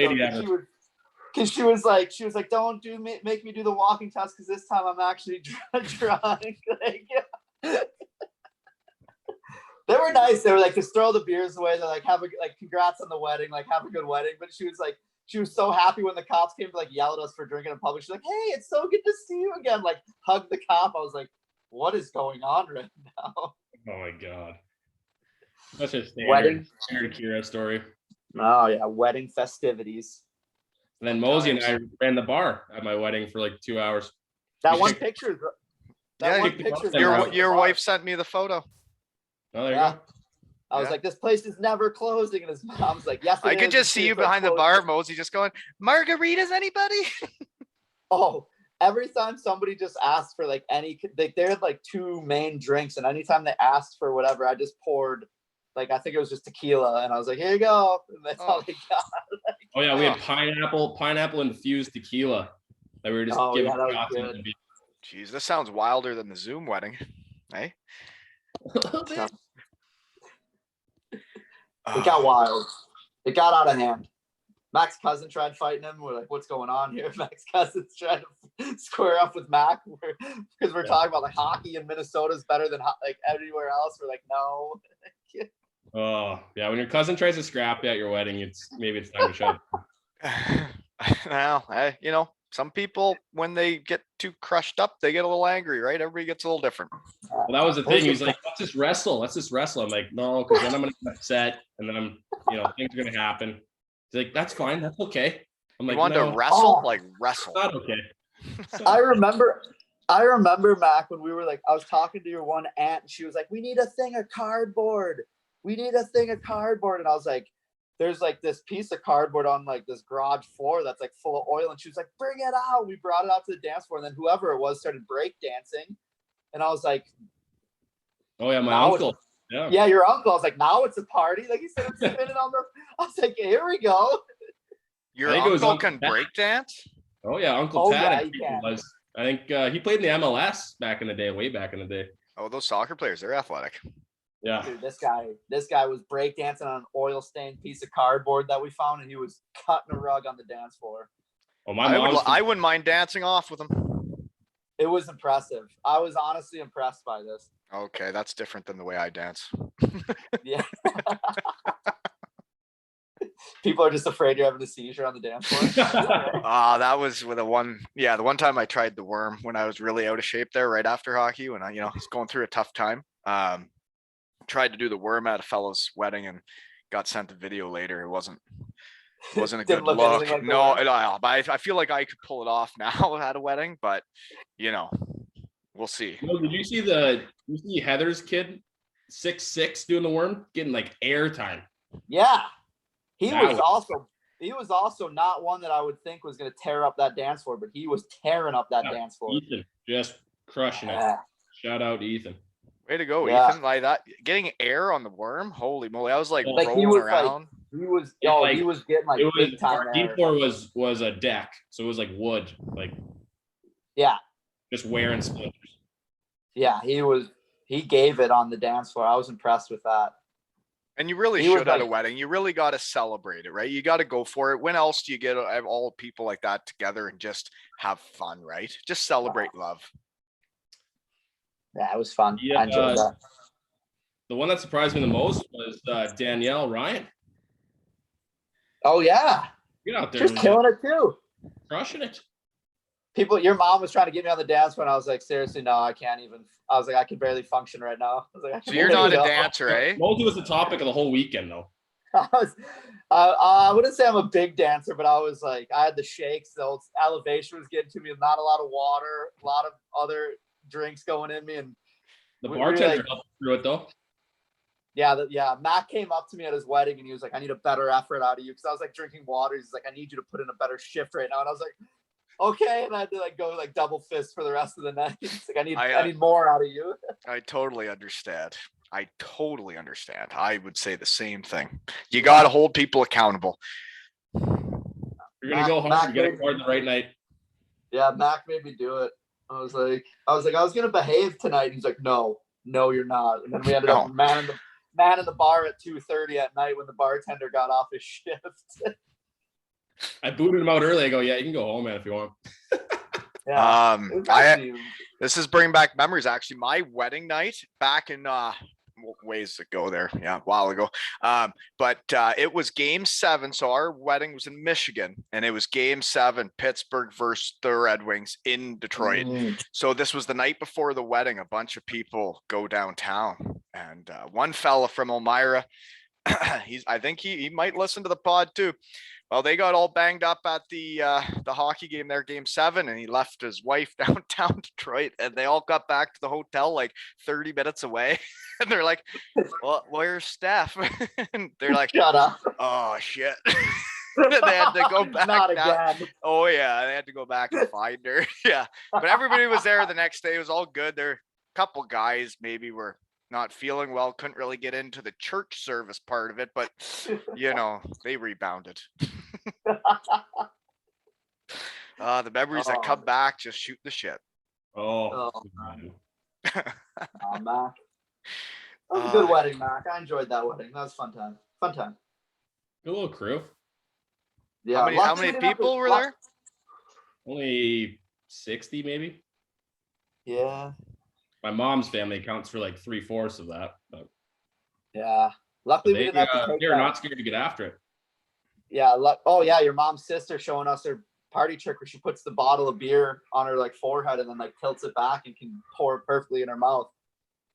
Because she was like, don't make me do the walking test because this time I'm actually drunk. Like, they were nice. They were like, just throw the beers away. They're like, congrats on the wedding. Like, have a good wedding. But she was so happy when the cops came to like yell at us for drinking in public. She's like, hey, it's so good to see you again. Like, hug the cop. I was like, what is going on right now? Oh my God. That's just wedding Kira story. Oh yeah, wedding festivities. And then Mosey and I ran the bar at my wedding for like 2 hours. Picture. Your wife sent me the photo. Oh, there you go. I was like, this place is never closing. And his mom's like, yes, I could just see you behind the bar, Mosey, just going, margaritas, anybody? Oh, every time somebody just asked for like they had like two main drinks. And anytime they asked for whatever, I just poured, like, I think it was just tequila. And I was like, here you go. And that's all they got. Oh yeah, we had pineapple infused tequila that we were just giving shots. Jeez, this sounds wilder than the Zoom wedding, eh? It got wild. It got out of hand. Mac's cousin tried fighting him. We're like, what's going on here? Mac's cousin's trying to square up with Mac because we're talking about like hockey in Minnesota is better than like everywhere else. We're like, no. Oh yeah, when your cousin tries to scrap you at your wedding, maybe it's time to shut. Well, some people, when they get too crushed up, they get a little angry, right? Everybody gets a little different. Well, that was the thing. He's like, let's just wrestle. I'm like, no, because then I'm gonna get upset, and then things are gonna happen. He's like, that's fine, that's okay. I'm like, you want no, to wrestle? Like wrestle. Not okay. I remember Mac when we were like, I was talking to your one aunt, and she was like, we need a thing of cardboard. And I was like, there's like this piece of cardboard on like this garage floor that's like full of oil. And she was like, bring it out. We brought it out to the dance floor. And then whoever it was started break dancing. And I was like, oh yeah, my uncle. Yeah, your uncle. I was like, now it's a party. Like he said, spinning on the. I was like, here we go. Your uncle can break dance? Oh yeah, Uncle Tad. Yeah, was. I think he played in the MLS back in the day, way back in the day. Oh, those soccer players, they're athletic. Yeah. Dude, this guy was breakdancing on an oil stained piece of cardboard that we found, and he was cutting a rug on the dance floor. Oh, I wouldn't mind dancing off with him. It was impressive. I was honestly impressed by this. Okay, that's different than the way I dance. Yeah. People are just afraid you're having a seizure on the dance floor. That was with the one time I tried the worm when I was really out of shape there right after hockey when I was going through a tough time. Tried to do the worm at a fellow's wedding and got sent a video later. It wasn't a good look. Like no, but I feel like I could pull it off now at a wedding, but we'll see. Did you see Heather's kid 6'6" doing the worm, getting like air time? Yeah. He was also not one that I would think was going to tear up that dance floor, but he was tearing up that dance floor. Ethan just crushing it. Shout out to Ethan. Way to go, Ethan! Like that, getting air on the worm. Holy moly! I was like rolling around. He was getting like big time air. D4 was a deck, so it was like wood, like just wearing splinters. Yeah, he gave it on the dance floor. I was impressed with that. And you really should at a wedding. You really got to celebrate it, right? You got to go for it. When else do you get all people like that together and just have fun, right? Just celebrate love. Yeah, it was fun. Yeah, I enjoyed that. The one that surprised me the most was Danielle Ryan. Oh yeah, get out there, just killing it too, crushing it. Your mom was trying to get me on the dance floor, and I was like, seriously, no, I can't even. I was like, I can barely function right now. I was like, so you're not a dancer, eh? Mosey was the topic of the whole weekend, though. I wouldn't say I'm a big dancer, but I was like, I had the shakes. The old elevation was getting to me. Not a lot of water, a lot of other drinks going in me, and the bartender helped through it though. Yeah. Matt came up to me at his wedding and he was like, I need a better effort out of you, because I was like drinking water. He's like, I need you to put in a better shift right now, and I was like, okay, and I had to like go like double fist for the rest of the night. It's like I need more out of you. I totally understand. I would say the same thing. You got to hold people accountable. You're gonna go home and get it hard the right night. Yeah, Mac made me do it. I was gonna behave tonight. He's like, no, you're not. And then we ended up manning the bar at 2:30 at night when the bartender got off his shift. I booted him out early. I go, yeah, you can go home, man, if you want. This is bringing back memories. Actually, my wedding night back in ways ago there, a while ago. But it was Game 7. So our wedding was in Michigan, and it was Game 7, Pittsburgh versus the Red Wings in Detroit. So this was the night before the wedding. A bunch of people go downtown, and one fella from Elmira, I think he might listen to the pod too. Well, they got all banged up at the hockey game there, Game 7, and he left his wife downtown Detroit, and they all got back to the hotel like 30 minutes away. And they're like, well, where's Steph? And they're like, shut up. Oh, shit. They had to go back. Not again. Oh, yeah. They had to go back and find her. Yeah. But everybody was there the next day. It was all good. There a couple guys maybe were not feeling well, couldn't really get into the church service part of it, but they rebounded. The memories that come back just shoot the shit. Oh man. Mac. That was a good wedding, Mac. I enjoyed that wedding. That was fun time. Good little crew. Yeah. How luckily many we didn't have to- people were there? Only 60 maybe. Yeah. My mom's family accounts for like 3/4 of that. But Yeah. Luckily we they, didn't have to take they're that. not scared to get after it. Yeah. Oh yeah, your mom's sister showing us her party trick where she puts the bottle of beer on her like forehead and then like tilts it back and can pour it perfectly in her mouth.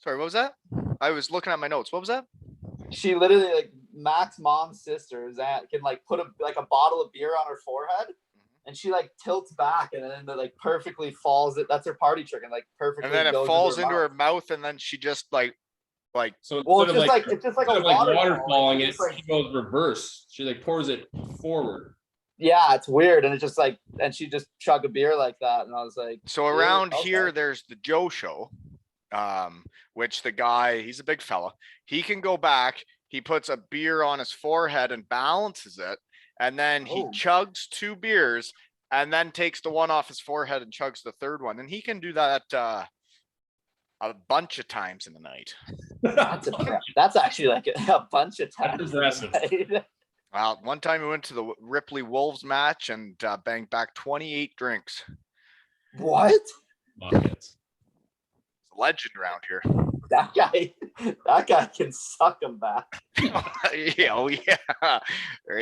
Sorry, what was that? I was looking at my notes. What was that? She literally like Mac's mom's sister is that can like put a bottle of beer on her forehead and she like tilts back and then it like perfectly falls. That's her party trick and like perfectly. And then it goes falls into mouth. her mouth and then she just like. So Well, instead it's just like a instead of like waterfall. waterfalling it, It's like- she goes reverse. She like pours it forward. Yeah, it's weird, and it's just like, and she just chug a beer like that, and I was like, So around okay. here, there's the Joe Show, which the guy, he's a big fella. He can go back. He puts a beer on his forehead and balances it, and then he Oh. chugs 2 beers, and then takes the one off his forehead and chugs the third one. And he can do that a bunch of times in the night. That's actually like a bunch of times. That's impressive. Well, one time we went to the Ripley Wolves match and banged back 28 drinks. What? Buckets. It's a legend around here. That guy can suck them back. Yeah, oh yeah.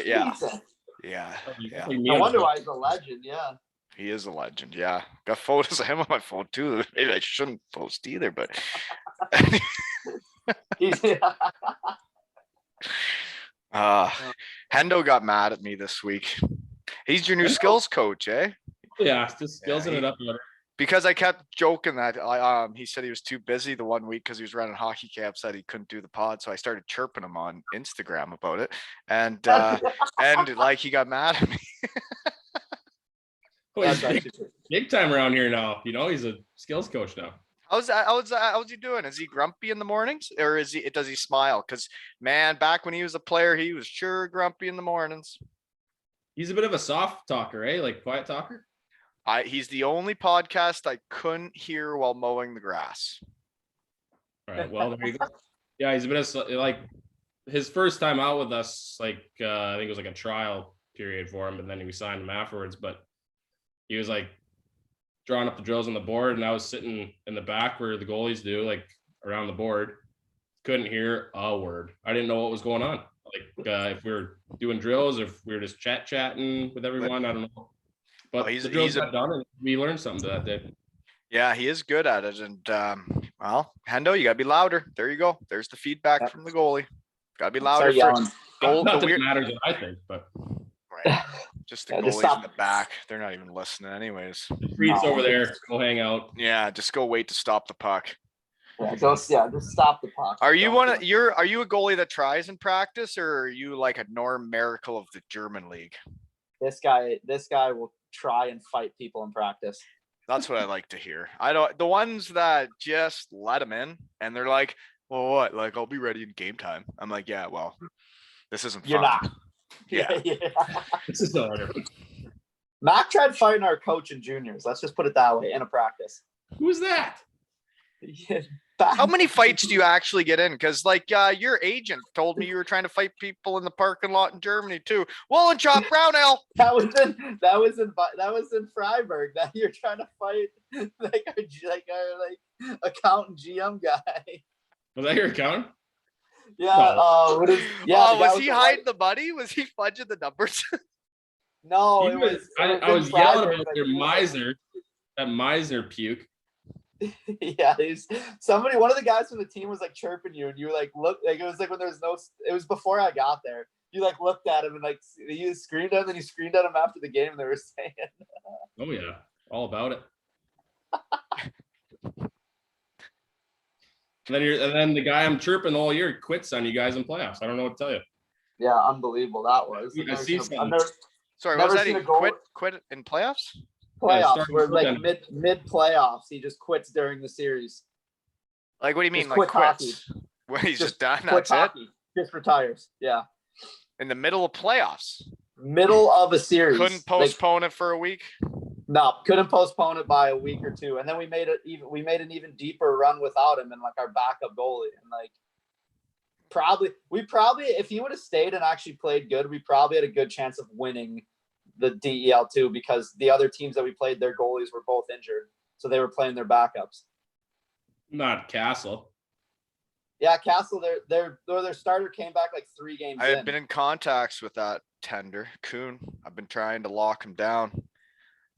Yeah. Jesus. Yeah. Yeah. No wonder why he's a legend. Yeah. He is a legend. Yeah. Got photos of him on my phone too. Maybe I shouldn't post either, but Hendo got mad at me this week. He's your new skills coach, eh? Yeah, just skillsing it up. Because I kept joking that he said he was too busy the one week because he was running hockey camp, said he couldn't do the pod. So I started chirping him on Instagram about it. And like he got mad at me. Well, he's big time around here now. You know, he's a skills coach now. How's he doing? Is he grumpy in the mornings or does he smile? Because man, back when he was a player, he was sure grumpy in the mornings. He's a bit of a soft talker, eh? Like quiet talker. He's the only podcast I couldn't hear while mowing the grass. All right. Well, there you go. Yeah, he's a bit of like his first time out with us. Like I think it was like a trial period for him, and then we signed him afterwards. But he was like drawing up the drills on the board, and I was sitting in the back where the goalies do, like around the board. Couldn't hear a word. I didn't know what was going on. Like if we were doing drills, or if we were just chatting with everyone, I don't know. But the drills got done, and we learned something that day. Yeah, he is good at it. And well, Hendo, you gotta be louder. There you go. There's the feedback from the goallie. Gotta be louder. Not that it matters, I think, but right. Just the goalies in the back. They're not even listening, anyways. The Freaks over there. Go hang out. Yeah, just go wait to stop the puck. Yeah, just stop the puck. Are you are you a goalie that tries in practice, or are you like a Norm Miracle of the German league? This guy will try and fight people in practice. That's what I like to hear. I don't, the ones that just let them in and they're like, well, what? Like, I'll be ready in game time. I'm like, yeah, well, this isn't fun. You're not. Yeah. This is harder. Mac tried fighting our coach in juniors. Let's just put it that way, in a practice. Who's that? How many fights do you actually get in? Because like your agent told me you were trying to fight people in the parking lot in Germany too. Woolen chop, brown ale. That was in Freiburg. That you're trying to fight like our accountant GM guy. Was that your accountant? Yeah. No. Was he hiding the money? Was he fudging the numbers? No, I was yelling about your miser, that miser puke. Yeah, one of the guys from the team was like chirping you, and you were like, look, like it was like when there was no, it was before I got there. You like looked at him and like you screamed at him, and you screamed at him after the game. And they were saying, "Oh yeah, all about it." and then the guy I'm chirping all year quits on you guys in playoffs. I don't know what to tell you. Yeah, unbelievable that was. Sorry, what was that? He quit in playoffs? Playoffs, where like mid playoffs, he just quits during the series. Like, what do you mean? Just like quits? Well, he's just done. That's hockey. It. Just retires. Yeah. In the middle of playoffs. Middle of a series. Couldn't postpone it for a week. No, couldn't postpone it by a week or two, and then we made an even deeper run without him and like our backup goalie, and like we probably, if he would have stayed and actually played good, we probably had a good chance of winning the DEL2 because the other teams that we played, their goalies were both injured. So they were playing their backups. Not Castle. Yeah, Castle, their starter came back like 3 games I in. have been in contacts with that tender, Kuhn. I've been trying to lock him down. I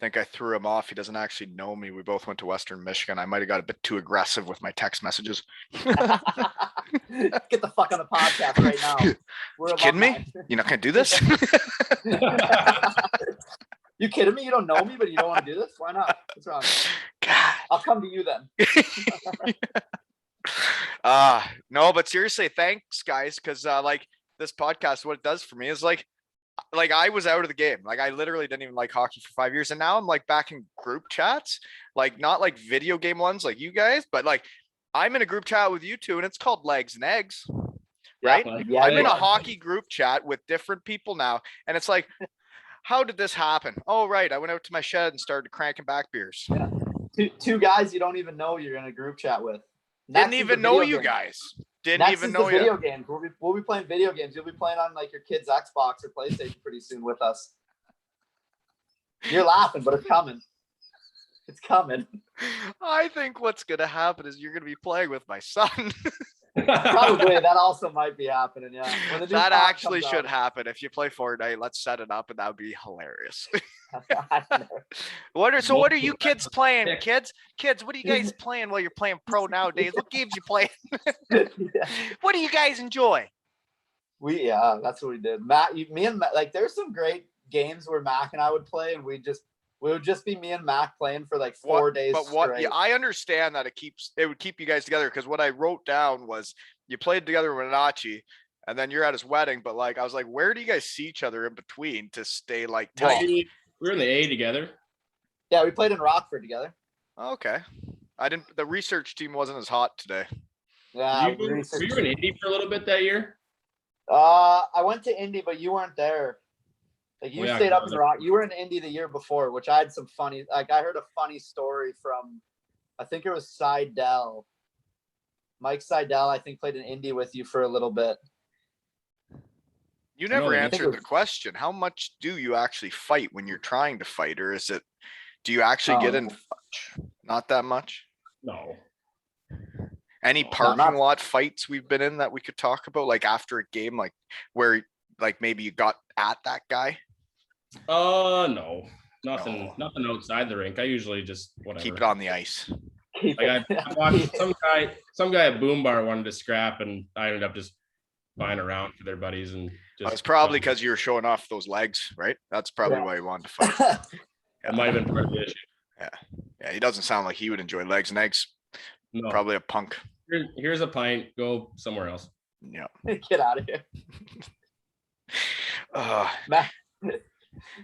think I threw him off. He doesn't actually know me. We both went to Western Michigan. I might have got a bit too aggressive with my text messages. Get the fuck on the podcast right now. We're You kidding alumni. me? You're not gonna do this? You kidding me? You don't know me, but you don't want to do this? Why not? What's wrong? God. I'll come to you then. No, but seriously, thanks guys. Cause like this podcast, what it does for me is like I was out of the game. Like I literally didn't even like hockey for 5 years. And now I'm like back in group chats, like not like video game ones like you guys, but like I'm in a group chat with you two and it's called Legs and Eggs. Right? Yeah, I'm in a hockey group chat with different people now. And it's like, how did this happen? Oh, right. I went out to my shed and started cranking back beers. Yeah. Two guys you don't even know you're in a group chat with. Didn't even know you guys. Didn't even know you. Video games. We'll be playing video games. You'll be playing on like your kid's Xbox or PlayStation pretty soon with us. You're laughing, but it's coming. It's coming. I think what's gonna happen is you're gonna be playing with my son. Probably that also might be happening. Yeah, when the new That pod actually comes should out. happen. If you play Fortnite, let's set it up, and that would be hilarious. I don't know. What are you kids playing, kids? Kids, what are you guys playing while you're playing pro nowadays? What games you playing? Yeah. What do you guys enjoy? That's what we did. Me and Matt, like there's some great games where Mac and I would play, and we would just be me and Mac playing for like 4 days. But what? straight. Yeah, I understand that it would keep you guys together because what I wrote down was you played together with Nachi, and then you're at his wedding. But like I was like, where do you guys see each other in between to stay like tight? We were in the A together. Yeah, we played in Rockford together. Okay, I didn't. The research team wasn't as hot today. Yeah, Were you in Indy for a little bit that year? I went to Indy, but you weren't there. Like you stayed up in Rock. You were in Indy the year before, which I had some funny. Like I heard a funny story from, I think it was Seidel. Mike Seidel, I think, played in Indy with you for a little bit. You never answered the question. How much do you actually fight when you're trying to fight, or is it? Do you actually get in? Not that much. No. Any parking lot fights we've been in that we could talk about, like after a game, like where, like maybe you got at that guy? No, nothing outside the rink. I usually just whatever. Keep it on the ice. Like I watched some guy at Boom Bar wanted to scrap, and I ended up just buying around for their buddies and just. It's probably because you were showing off those legs, right? That's probably why you wanted to fight. It might have been part of the issue. Yeah. He doesn't sound like he would enjoy legs and eggs. No. Probably a punk. Here's a pint. Go somewhere else. Yeah. Get out of here.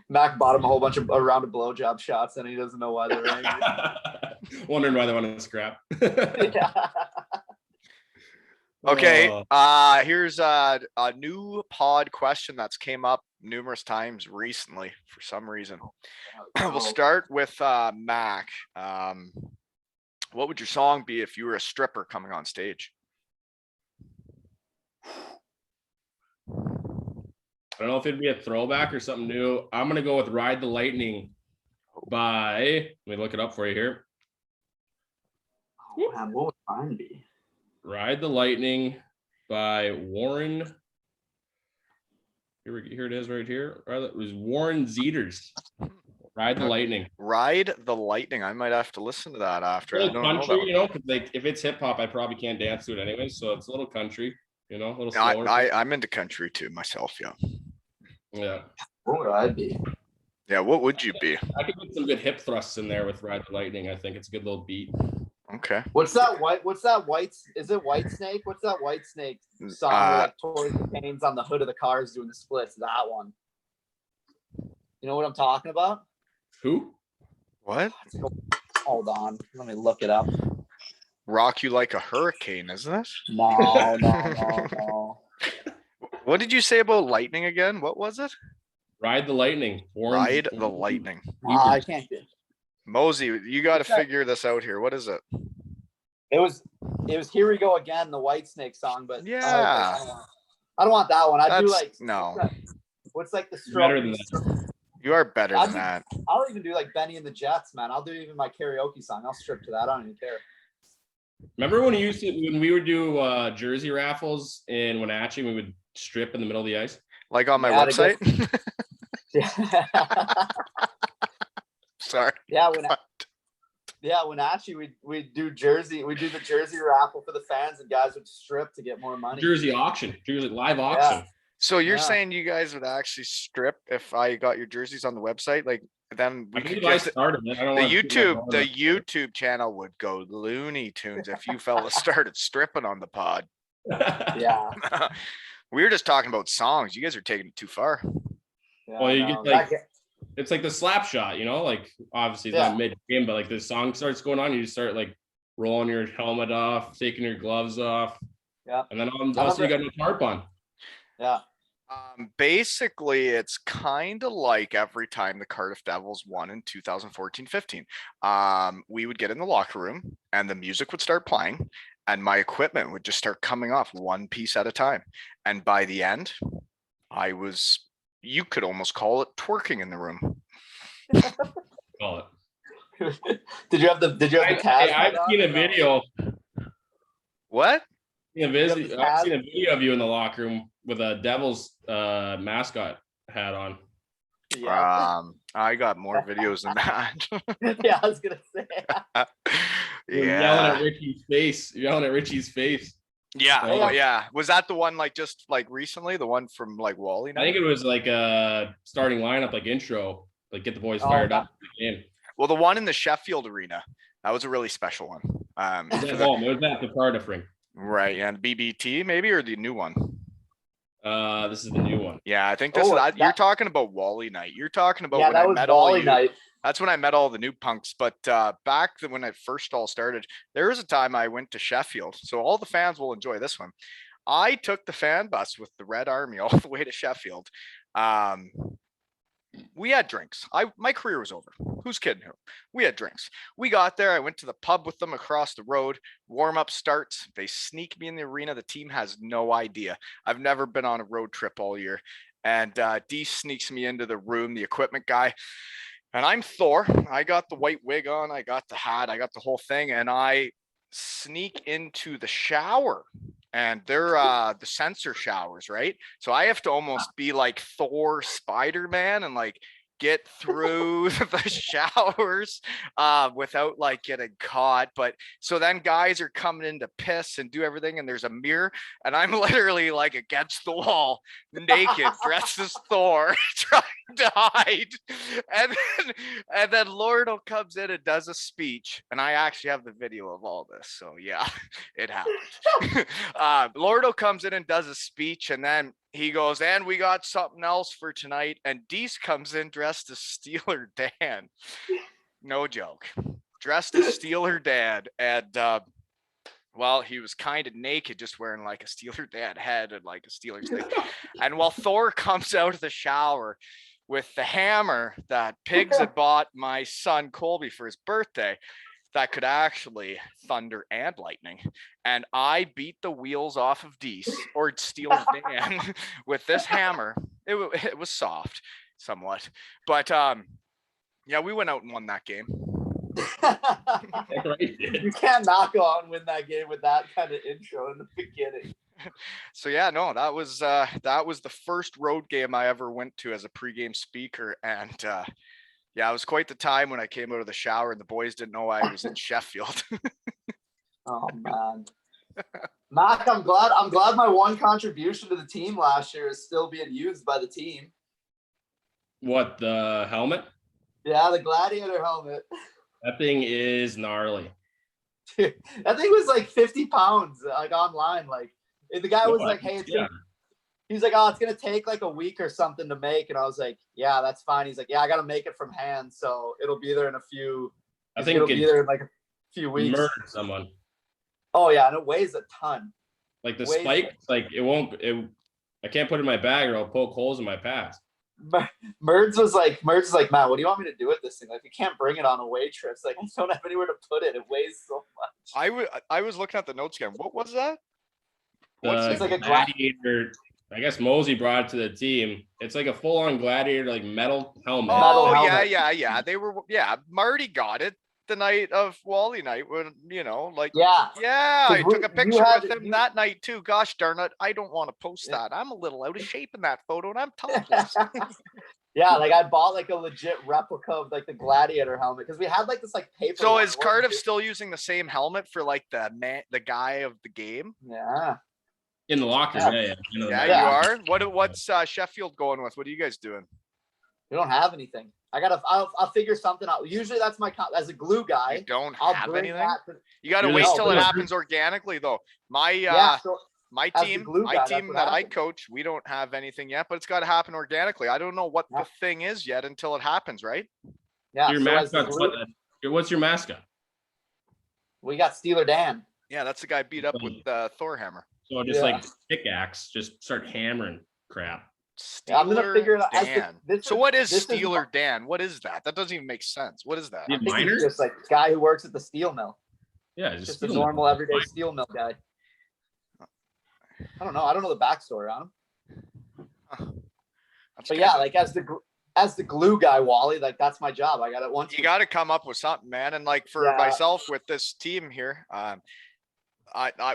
Mac bought him a round of blowjob shots, and he doesn't know why they're angry. Wondering why they want to scrap. Yeah. Okay. Here's a new pod question that's came up numerous times recently for some reason. We'll start with Mac. What would your song be if you were a stripper coming on stage? I don't know if it'd be a throwback or something new. I'm gonna go with "Ride the Lightning" by. Let me look it up for you here. Oh, man, what would mine be? "Ride the Lightning" by Warren. Here it is right here. It was Warren Zeters. "Ride the Lightning." Ride the Lightning. I might have to listen to that after. I don't country, know that one. 'cause like if it's hip hop, I probably can't dance to it anyway. So it's a little country, a little slower. I'm into country too myself. Yeah. Yeah. What would I be? Yeah. What would you be? I could put some good hip thrusts in there with "Ride the Lightning." I think it's a good little beat. Okay. What's that white? Is it White Snake? What's that White Snake song? Where, like Tory Kane's on the hood of the cars doing the splits. That one. You know what I'm talking about? Who? What? Hold on. Let me look it up. Rock You Like a Hurricane, isn't it? No. What did you say about lightning again? What was it? "Ride the Lightning." Ride the Lightning. I can't do it. Mosey, you got to What's that? figure this out here. What is it? It was Here We Go Again, the Whitesnake song, but Yeah. I don't want that one. I do That's like no. What's like the Better than stroke? that. You are better than that. I'll even do like Benny and the Jets, man. I'll do even my karaoke song. I'll strip to that. I don't even care. Remember when we would do jersey raffles in Wenatchee, we would strip in the middle of the ice? Like on my website? Sorry. Yeah, Wenatchee, we do the jersey raffle for the fans, and guys would strip to get more money. Jersey live auction. Yeah. So you're saying you guys would actually strip if I got your jerseys on the website? Like then we could get the YouTube channel would go Looney Tunes if you fellas started stripping on the pod. Yeah. We were just talking about songs. You guys are taking it too far. Yeah, well, you get like it's like the slap shot, you know, like obviously it's not mid-game, but like the song starts going on, you just start like rolling your helmet off, taking your gloves off. Yeah. And then also you got no tarp on. Yeah. Basically, it's kind of like every time the Carruth Devils won in 2014-15. We would get in the locker room and the music would start playing and my equipment would just start coming off one piece at a time. And by the end, you could almost call it twerking in the room. Call it. Did you have the Taz? I've seen a video. What? I've seen a video of you in the locker room with a Devils mascot hat on. Yeah. I got more videos than that. Yeah, I was gonna say. You're yelling at Richie's face. You're yelling at Richie's face. Yeah. Oh, yeah. Was that the one like just like recently? The one from like Wally? I think it was like a starting lineup, like intro, like get the boys fired up. Well, the one in the Sheffield arena, that was a really special one. It was at the Cardiff ring. Right, and BBT maybe, or the new one? This is the new one. Yeah, I think you're talking about Wally night. You're talking about when I met Wally night. That's when I met all the new punks. But back when I first all started, there was a time I went to Sheffield. So all the fans will enjoy this one. I took the fan bus with the Red Army all the way to Sheffield. We had drinks. My career was over. Who's kidding who? We had drinks. We got there. I went to the pub with them across the road. Warm-up starts. They sneak me in the arena. The team has no idea. I've never been on a road trip all year. And D sneaks me into the room, the equipment guy. And I'm Thor. I got the white wig on. I got the hat. I got the whole thing. And I sneak into the shower. And they're the sensor showers, right? So I have to almost be like Thor, Spider-Man, and like get through the showers without like getting caught. But so then guys are coming in to piss and do everything, and there's a mirror, and I'm literally like against the wall, naked, dressed as Thor, trying to hide. And then Lordo comes in and does a speech, and I actually have the video of all this. So yeah, it happened. Lordo comes in and does a speech, and then he goes, and we got something else for tonight. And Deese comes in dressed as Steeler Dan. No joke. Dressed as Steeler Dan. And, well, he was kind of naked, just wearing like a Steeler Dan head and like a Steelers thing. And while Thor comes out of the shower with the hammer that Pigs had bought my son Colby for his birthday, that could actually thunder and lightning, and I beat the wheels off of Deese or Steeler Dan with this hammer. It was soft, somewhat, but yeah, we went out and won that game. You can't not go out and win that game with that kind of intro in the beginning. So yeah, no, that was the first road game I ever went to as a pregame speaker, and yeah, it was quite the time when I came out of the shower and the boys didn't know I was in Sheffield. Oh man, Mac, I'm glad my one contribution to the team last year is still being used by the team. What, the helmet? Yeah, the Gladiator helmet. That thing is gnarly. Dude, that thing was like 50 pounds, like online. Like the guy was like, "Hey, he's like, oh, it's going to take like a week or something to make." And I was like, yeah, that's fine. He's like, yeah, I got to make it from hand. So it'll be there in a few. I think it'll be there in like a few weeks. Murdered someone. Oh yeah. And it weighs a ton. Like the spike, like I can't put it in my bag or I'll poke holes in my pass. Merds was like, Matt, what do you want me to do with this thing? Like, we can't bring it on away trips. Like, I don't have anywhere to put it. It weighs so much. I was looking at the notes again. What was that? It's like a Gladiator. I guess Mosey brought it to the team. It's like a full-on Gladiator, like metal helmet. Oh, helmet. yeah. They were, Marty got it the night of Wally night when, like, Yeah. I took a picture with him that night too. Gosh darn it. I don't want to post that. I'm a little out of shape in that photo and I'm topless. Yeah, like I bought like a legit replica of like the Gladiator helmet because we had like this like paper. So is Carruth still using the same helmet for like the guy of the game? Yeah. In the locker, yeah, you are. What's Sheffield going with? What are you guys doing? We don't have anything. I'll figure something out. Usually that's my as a glue guy. You don't have anything. You got to wait till it happens organically, though. My team that I coach, we don't have anything yet, but it's got to happen organically. I don't know what the thing is yet until it happens, right? Yeah. Your mascot. What's your mascot? We got Steeler Dan. Yeah, that's the guy beat up with Thor hammer. So just like pickaxe, just start hammering crap. Steeler I'm gonna figure it out. Dan. So what is Steeler Dan? What is that? That doesn't even make sense. What is that? I think he's just like a guy who works at the steel mill. Yeah, just a normal everyday steel mill guy. I don't know. I don't know the backstory on him. But yeah, like as the glue guy, Wally, like that's my job. I got it once. You got to come up with something, man. And like for myself with this team here,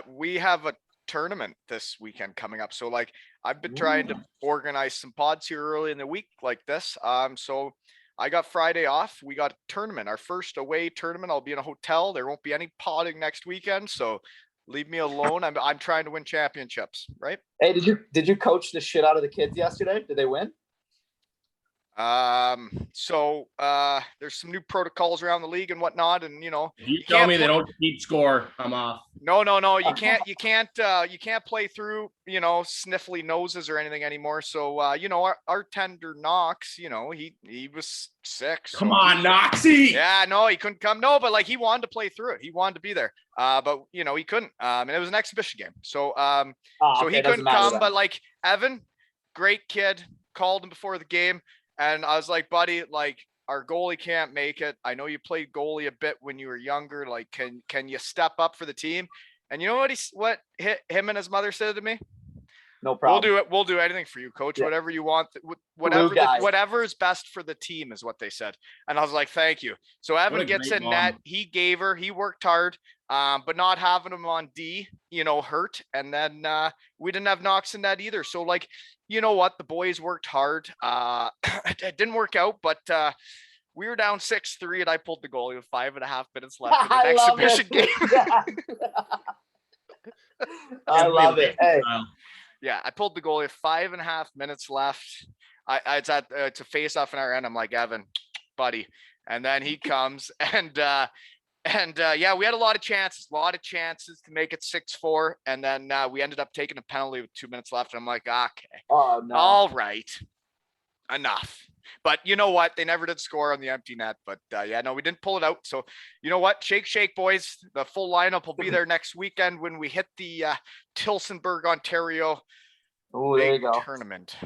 we have a tournament this weekend coming up. So like I've been trying to organize some pods here early in the week like this. So I got Friday off. We got a tournament, our first away tournament. I'll be in a hotel. There won't be any podding next weekend. So leave me alone. I'm trying to win championships, right? Hey, did you coach the shit out of the kids yesterday? Did they win? So there's some new protocols around the league and whatnot, and if you tell me they don't keep score, I'm off. No, you can't play through sniffly noses or anything anymore. So our tender Knox, he was sick. So come on, Knoxy. Yeah, no, he couldn't come. No, but like he wanted to play through it. He wanted to be there. But he couldn't. And it was an exhibition game. So so he couldn't come. But like Evan, great kid, called him before the game. And I was like, buddy, like our goalie can't make it. I know you played goalie a bit when you were younger. Like, can you step up for the team? And you know what him and his mother said to me? No problem. We'll do anything for you, coach. Yeah. Whatever you want, whatever is best for the team is what they said. And I was like, thank you. So Evan gets in net. He gave her. He worked hard, but not having him on D, hurt. And then we didn't have Knox in net either. So like, you know what? The boys worked hard. It didn't work out, but we were down 6-3, and I pulled the goalie with 5.5 minutes left in the exhibition game. I love it. Hey. Yeah, I pulled the goalie with 5.5 minutes left. It's a face off in our end. I'm like, Evan, buddy. And then he comes and yeah, we had a lot of chances to make it 6-4. And then we ended up taking a penalty with 2 minutes left. And I'm like, okay, oh, no. All right, enough. But you know what? They never did score on the empty net. But yeah, no, we didn't pull it out. So you know what? Shake, boys. The full lineup will be there next weekend when we hit the Tillsonburg, Ontario tournament.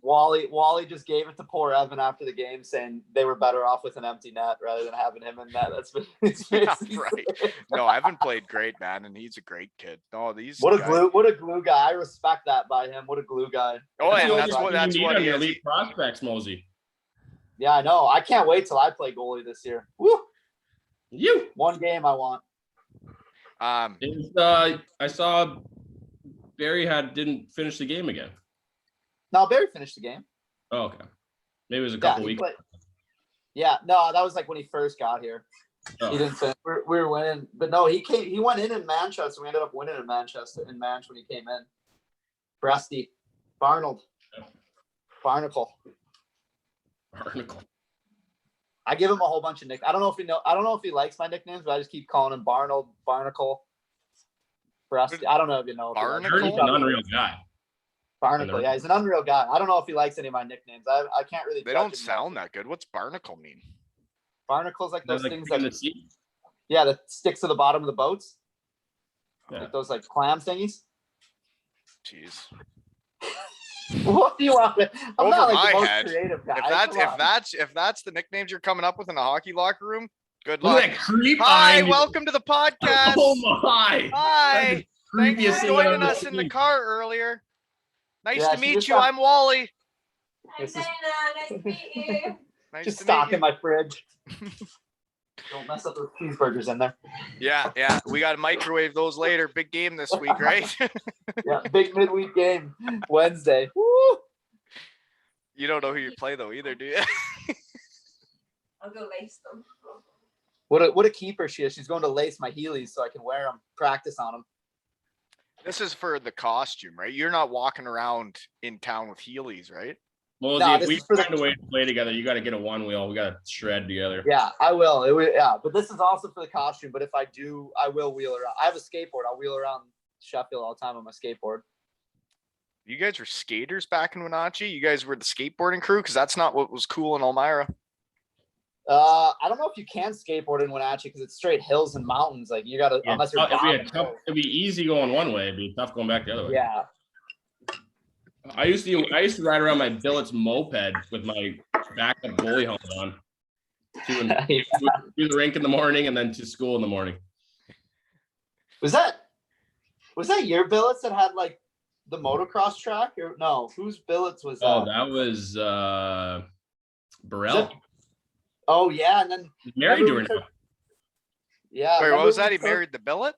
Wally just gave it to poor Evan after the game, saying they were better off with an empty net rather than having him in net. Yeah, right. No, Evan played great, man, and he's a great kid. No, what a glue guy. I respect that by him. What a glue guy. Oh, and that's what he is. Elite prospects, Mosey. Yeah, I know. I can't wait till I play goalie this year. Woo! One game I want. I saw Barry didn't finish the game again. No, Barry finished the game. Oh, okay. Maybe it was a couple weeks. Yeah, no, that was like when he first got here. Oh. He didn't finish. We were winning, but no, he went in Manchester. We ended up winning in Manchester when he came in. Breasty, Barnacle. I give him a whole bunch of nicknames. I don't know if he likes my nicknames, but I just keep calling him Barnold, Barnacle, Breasty. I don't know if you know. Barnacle, an unreal guy. Barnacle, yeah, he's an unreal guy. I don't know if he likes any of my nicknames. I can't really. They don't sound that good. What's barnacle mean? Barnacles like those things that sticks to the bottom of the boats. Yeah. Like those like clam thingies. Jeez. What do you want? I'm Over not like my the most head. creative guy. If that's the nicknames you're coming up with in the hockey locker room, good Look luck. at that creep Hi, behind you. welcome to the podcast. Oh my. Hi. Thanks Creepiest for thing I've joining ever us in the seen. car earlier. Nice Yeah, to she meet just you. got- I'm Wally. This is Nice to meet you. Nice just to meet stock you. in my fridge. Don't mess up those cheeseburgers in there. Yeah. We got to microwave those later. Big game this week, right? Yeah, big midweek game Wednesday. Woo! You don't know who you play though either, do you? I'll go lace them. What a keeper she is. She's going to lace my Heelys so I can wear them, practice on them. This is for the costume, right? You're not walking around in town with Heelys, right? Mosey, No, if this we is for the- find a way to play together, you got to get a one wheel. We got to shred together. Yeah, I will. But this is also for the costume. But if I do, I will wheel around. I have a skateboard. I'll wheel around Sheffield all the time on my skateboard. You guys were skaters back in Wenatchee? You guys were the skateboarding crew? Because that's not what was cool in Elmira. I don't know if you can skateboard in Wenatchee because it's straight hills and mountains. Like you gotta, Yeah, unless you're it'd be easy going one way. It'd be tough going back the other way. Yeah. I used to ride around my Billets moped with my backup goalie helmet on to the rink in the morning and then to school in the morning. Was that your billets that had like the motocross track or no? Whose billets was that? Oh, that was Burrell. Oh yeah, and then He's married to her now. yeah. Wait, what was that? He married the billet?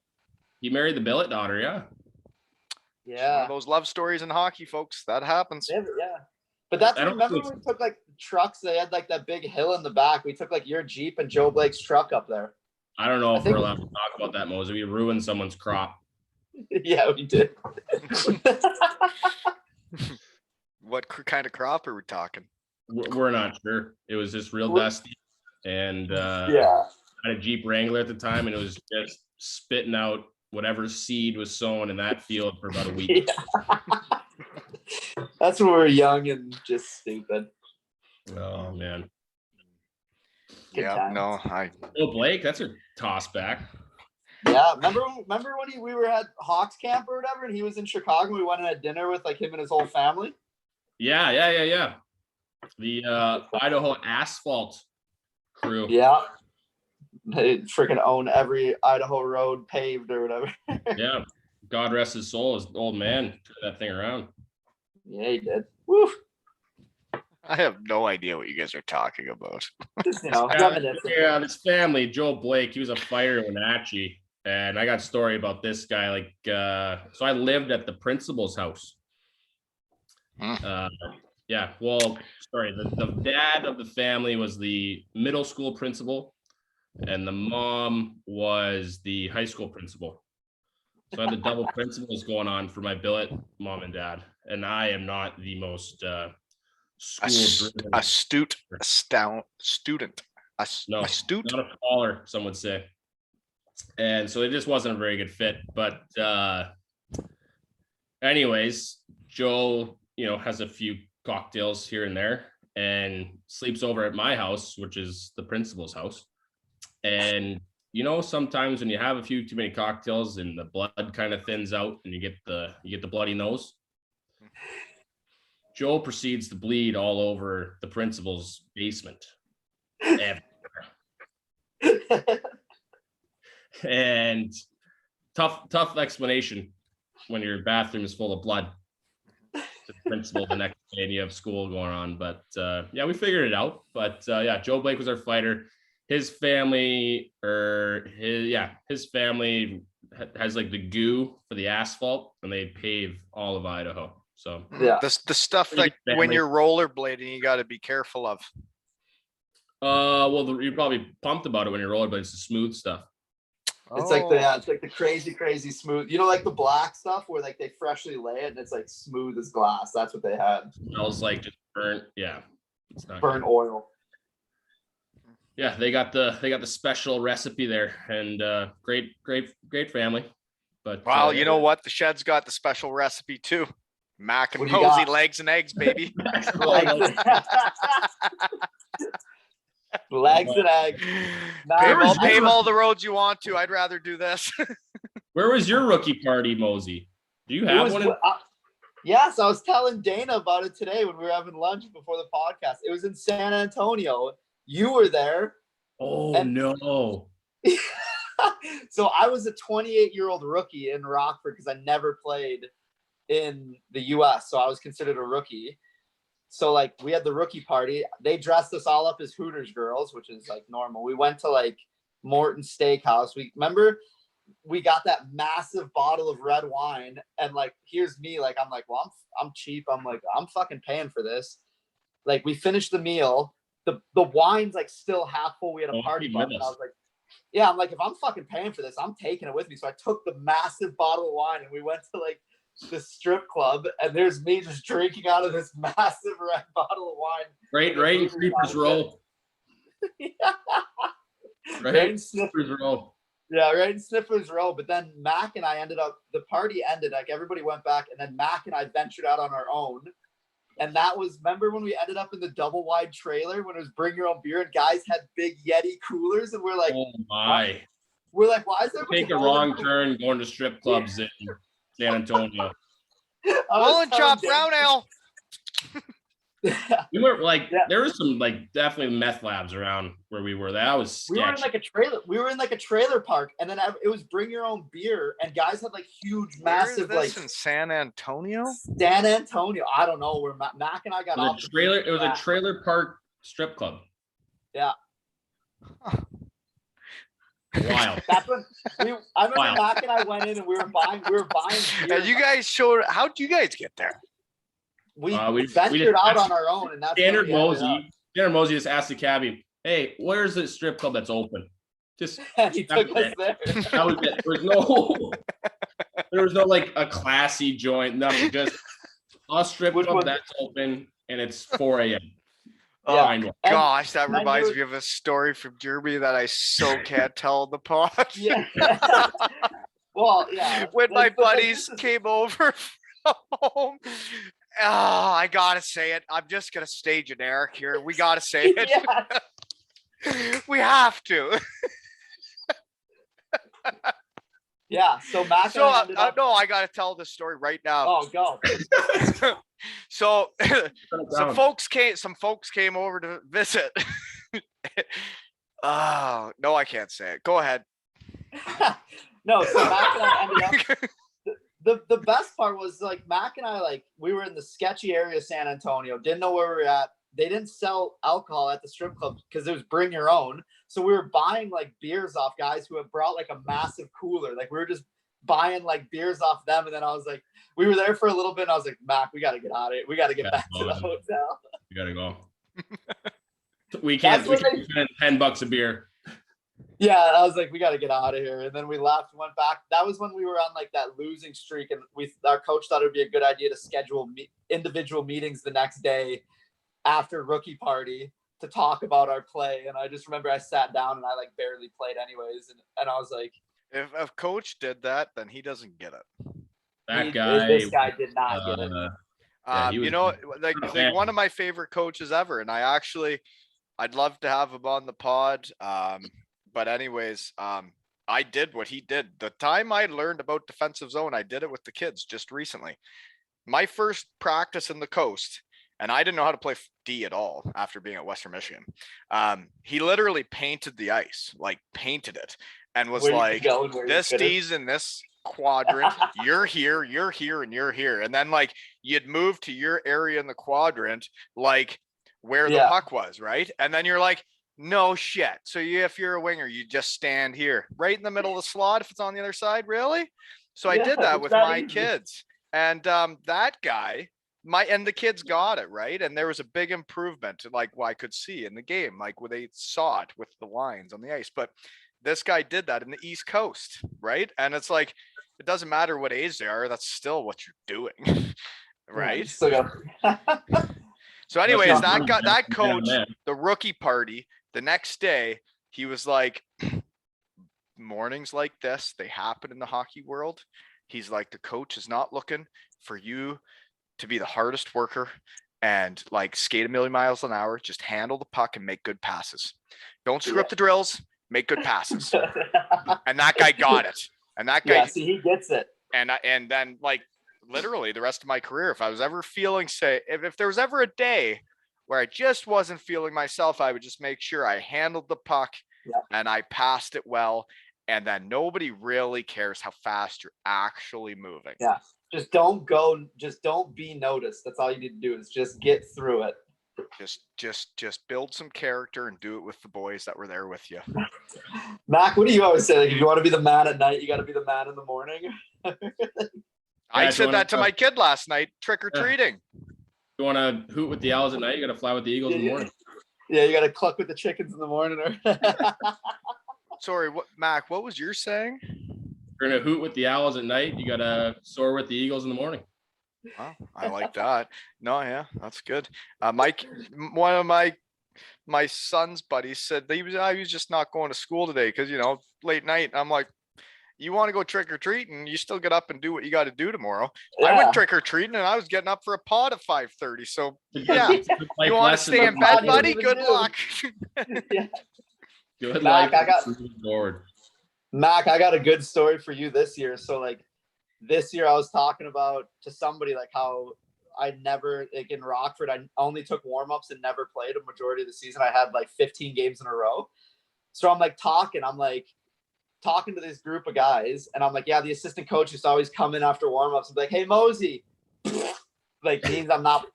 He married the Billet daughter, yeah. One Yeah. of those love stories in hockey, folks. That happens. Yeah. But that's I don't remember think when we took like trucks, they had like that big hill in the back. We took like your Jeep and Joe Blake's truck up there. I don't know I if think- we're allowed to talk about that, Mosey. We ruined someone's crop. Yeah, we did. What kind of crop are we talking? We're not sure. It was just real dusty. And Yeah. I had a Jeep Wrangler at the time, and it was just spitting out whatever seed was sown in that field for about a week. Yeah. That's when we were young and just stupid. Oh, man. Good Yeah, times. no, Oh, Blake, that's a toss back. Yeah, remember when we were at Hawks camp or whatever, and he was in Chicago. And we went and had dinner with like him and his whole family. Yeah. The Idaho Asphalt crew. Yeah, they freaking own every Idaho road paved or whatever. Yeah. God rest his soul. His old man turned that thing around. Yeah, he did. Woo. I have no idea what you guys are talking about. Just, reminiscing. Yeah, this family, Joe Blake, he was a fighter in Wenatchee. And I got a story about this guy. Like, so I lived at the principal's house. Yeah, well, sorry. The dad of the family was the middle school principal, and the mom was the high school principal. So I had the double principals going on for my billet, mom and dad. And I am not the most student. Astute. No, Astute. not a scholar, some would say. And so it just wasn't a very good fit. But anyways, Joe, has a few cocktails here and there and sleeps over at my house, which is the principal's house. And sometimes when you have a few too many cocktails and the blood kind of thins out and you get the bloody nose, Joe proceeds to bleed all over the principal's basement. And tough explanation when your bathroom is full of blood to the principal the next day and you have school going on. But yeah, we figured it out. But yeah, Joe Blake was our fighter. His family his family has like the goo for the asphalt, and they pave all of Idaho. So Yeah. The stuff Pretty like good when family. you're rollerblading, you got to be careful of. well, you're probably pumped about it when you're rollerblading. It's the smooth stuff. It's like the crazy smooth. Like the black stuff where like they freshly lay it and it's like smooth as glass. That's what they had. Smells like just burnt. Yeah, it's not Burnt good. oil. Yeah, they got the special recipe there, and great family. But Well, you know what? The Shed's got the special recipe too. Mac and What do you Mosey got? legs and eggs, baby. Legs and eggs. Pave all the roads you want to. I'd rather do this. where was your rookie party, Mosey? Do you have one? Yes, I was telling Dana about it today when we were having lunch before the podcast. It was in San Antonio. You were there. Oh, And- no. So I was a 28-year-old rookie in Rockford because I never played in the US. So I was considered a rookie. So like we had the rookie party. They dressed us all up as Hooters girls, which is like normal. We went to like Morton Steakhouse. We got that massive bottle of red wine, and like here's me, like I'm like, well, I'm cheap. I'm like, I'm fucking paying for this. Like we finished the meal. The wine's like still half full. We had a party bus. I was like, yeah, I'm like, if I'm fucking paying for this, I'm taking it with me. So I took the massive bottle of wine and we went to like the strip club, and there's me just drinking out of this massive red bottle of wine. Right in Creepers Row. Yeah. Right in Sniffers Row. Yeah, right in Sniffers Row. But then Mac and I the party ended, like everybody went back, and then Mac and I ventured out on our own. And that was, remember when we ended up in the double wide trailer when it was bring your own beer and guys had big Yeti coolers, and we're like, oh my. We're like, why is there Take a wrong turn going to strip clubs in San Antonio. Mullen chop, brown ale. We were like, there was some like definitely meth labs around where we were. That was sketchy. We were in like a trailer. We were in like a trailer park, and then it was bring your own beer, and guys had like huge, massive, Where is this like in San Antonio. San Antonio. I don't know where Mac and I got off. It was a trailer park strip club. Yeah. Wild. That's when I remember Mac and I went in and we were buying beer. And you guys showed. How'd you guys get there? We ventured out on our own, and that's Standard Mosey. Standard Mosey just asked the cabbie, "Hey, where's the strip club that's open?" Just he took us there. That was it. There was no like a classy joint. Nothing. Just a strip club that's open, and it's 4 a.m. Oh gosh, that reminds me of a story from Jeremy that I so can't tell on the pod. Yeah. Well, yeah. When my buddies came over from home. Oh, I gotta say it. I'm just gonna stay generic here. We gotta say it. Yeah. We have to. Yeah. So Mac. No, I gotta tell this story right now. Oh, go. So some folks came over to visit. Oh no, I can't say it. Go ahead. No, so Mac and I ended up. The best part was like Mac and I, like we were in the sketchy area of San Antonio, didn't know where we were at. They didn't sell alcohol at the strip club because it was bring your own. So we were buying like beers off guys who had brought like a massive cooler. Like we were just buying like beers off them. And then I was like, we were there for a little bit. And I was like, Mac, we got to get out of it. We got to get back to the hotel. We got to go. We can't spend $10 a beer. Yeah, I was like, we got to get out of here. And then we left and went back. That was when we were on like that losing streak. And our coach thought it would be a good idea to schedule individual meetings the next day after rookie party to talk about our play. And I just remember I sat down and I like barely played anyways. And I was like, if coach did that, then he doesn't get it. This guy did not get it. You know, like one of my favorite coaches ever. And I'd love to have him on the pod. But anyways, I did what he did. The time I learned about defensive zone, I did it with the kids just recently. My first practice in the coast, and I didn't know how to play D at all after being at Western Michigan. He literally painted the ice, like painted it, and was like, this D's in this quadrant, you're here, and you're here. And then like you'd move to your area in the quadrant, like where the puck was, right? And then you're like, no shit. So if you're a winger, you just stand here right in the middle of the slot if it's on the other side. Really? So I did that with my kids. And that guy, and the kids got it, right? And there was a big improvement, like what I could see in the game, like where they saw it with the lines on the ice. But this guy did that in the East Coast, right? And it's like, it doesn't matter what age they are, that's still what you're doing. Right? So anyways, that coach, the rookie party, the next day, he was like, mornings like this, they happen in the hockey world. He's like, the coach is not looking for you to be the hardest worker and like skate 1,000,000 miles an hour. Just handle the puck and make good passes. Don't screw up the drills, make good passes. And that guy got it. And that guy, see, he gets it. And then like literally the rest of my career. If I was ever feeling if there was ever a day where I just wasn't feeling myself, I would just make sure I handled the puck and I passed it well. And then nobody really cares how fast you're actually moving. Yeah. Just don't be noticed. That's all you need to do is just get through it. Just build some character and do it with the boys that were there with you. Mac, what do you always say? Like, if you want to be the man at night, you got to be the man in the morning. I said that to my kid last night, trick or treating. You want to hoot with the Owls at night? You got to fly with the Eagles in the morning. Yeah, you got to cluck with the chickens in the morning. Sorry, Mac, what was you saying? You're going to hoot with the Owls at night. You got to soar with the Eagles in the morning. Wow, I like that. No, yeah, that's good. Mike, one of my son's buddies said he was just not going to school today because, late night. I'm like, you want to go trick or treating? You still get up and do what you got to do tomorrow. Yeah. I went trick or treating and I was getting up for a pod at 5:30. So yeah, you want to stay in bed, buddy? Good luck. Yeah. Good Mac, luck. Mac, I got a good story for you this year. So like this year I was talking about to somebody like how I never, like in Rockford, I only took warm-ups and never played a majority of the season. I had like 15 games in a row. So I'm like talking to this group of guys and I'm like, yeah, the assistant coach used to always come in after warm-ups and be like, hey, Mosey, like means I'm not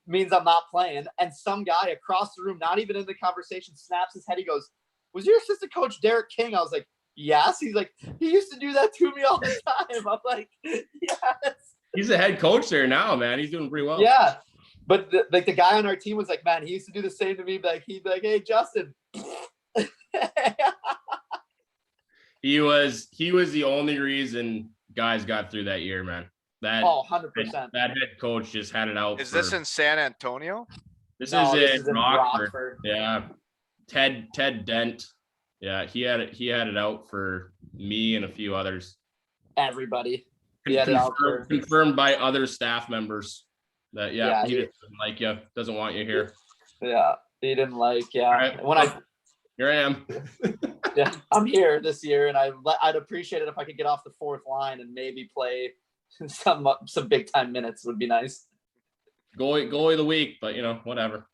playing. And some guy across the room, not even in the conversation, snaps his head. He goes, was your assistant coach Derek King? I was like, yes. He's like, he used to do that to me all the time. I'm like, yes. He's the head coach there now, man. He's doing pretty well. Yeah. But the guy on our team was like, man, he used to do the same to me. Like, he'd be like, hey, Justin. He was the only reason guys got through that year, man. 100%. That head coach just had it out. Is this in San Antonio? This is in Rockford. Yeah. Ted Dent. Yeah, he had it out for me and a few others. Everybody. He had it out for confirmed by other staff members that he doesn't like you, doesn't want you here. Yeah, he didn't like. Yeah, right. Here I am. Yeah, I'm here this year, and I'd appreciate it if I could get off the fourth line and maybe play some big time minutes. Would be nice. Goalie of the week, but whatever.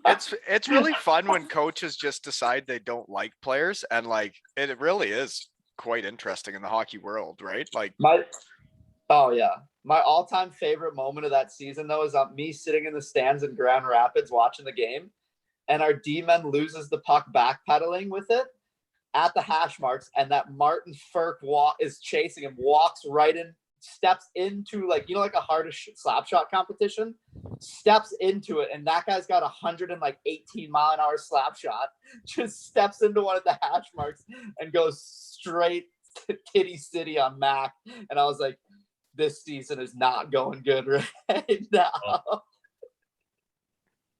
It's really fun when coaches just decide they don't like players, and like it really is quite interesting in the hockey world, right? Like my all-time favorite moment of that season though is me sitting in the stands in Grand Rapids watching the game, and our D-man loses the puck backpedaling with it at the hash marks, and that Martin Ferk is chasing him, walks right in, steps into like a hardest slap shot competition, steps into it, and that guy's got 118-mile-an-hour slap shot, just steps into one of the hash marks and goes straight to Kitty City on Mac. And I was like, this season is not going good right now.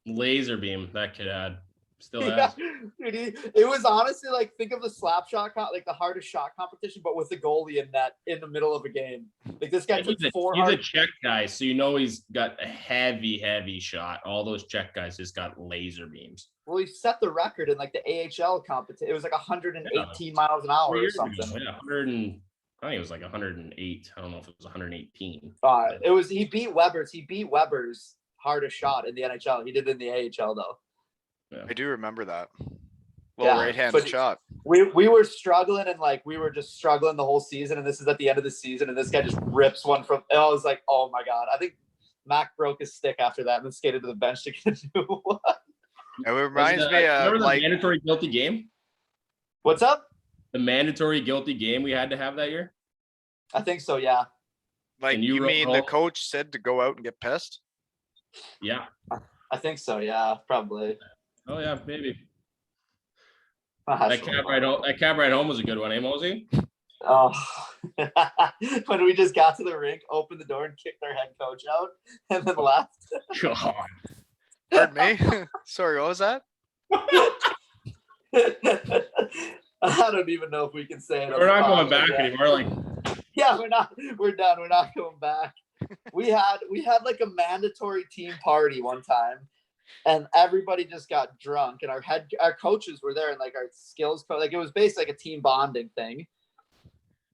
Laser beam that kid had. Still has. Dude, it was honestly like, think of the slap shot, like the hardest shot competition, but with the goalie in the middle of a game. Like this guy took he's a Czech guy, so he's got a heavy shot. All those Czech guys just got laser beams. Well, he set the record in like the AHL competition. It was like 118 miles an hour or something. Yeah, I think it was like 108. I don't know if it was 118. He beat Weber's hardest shot in the NHL. He did it in the AHL though. Yeah. I do remember that. Right-handed shot. We were struggling, and like we were just struggling the whole season, and this is at the end of the season, and this guy just rips one from. I was like, oh my god! I think Mac broke his stick after that, and then skated to the bench to get a new one. It reminds me of the mandatory guilty game. What's up? The mandatory guilty game we had to have that year. I think so. Yeah. Like you mean the coach said to go out and get pissed? Yeah. I think so. Yeah, probably. Oh yeah, maybe. That cab ride home was a good one, eh, Mosey? Oh, when we just got to the rink, opened the door, and kicked our head coach out, and then left. God. Pardon me. Sorry, what was that? I don't even know if we can say it. We're not going back anymore. Like, yeah, we're not. We're done. We're not going back. We had like a mandatory team party one time. And everybody just got drunk, and our coaches were there, and like our skills coach, like it was basically like a team bonding thing.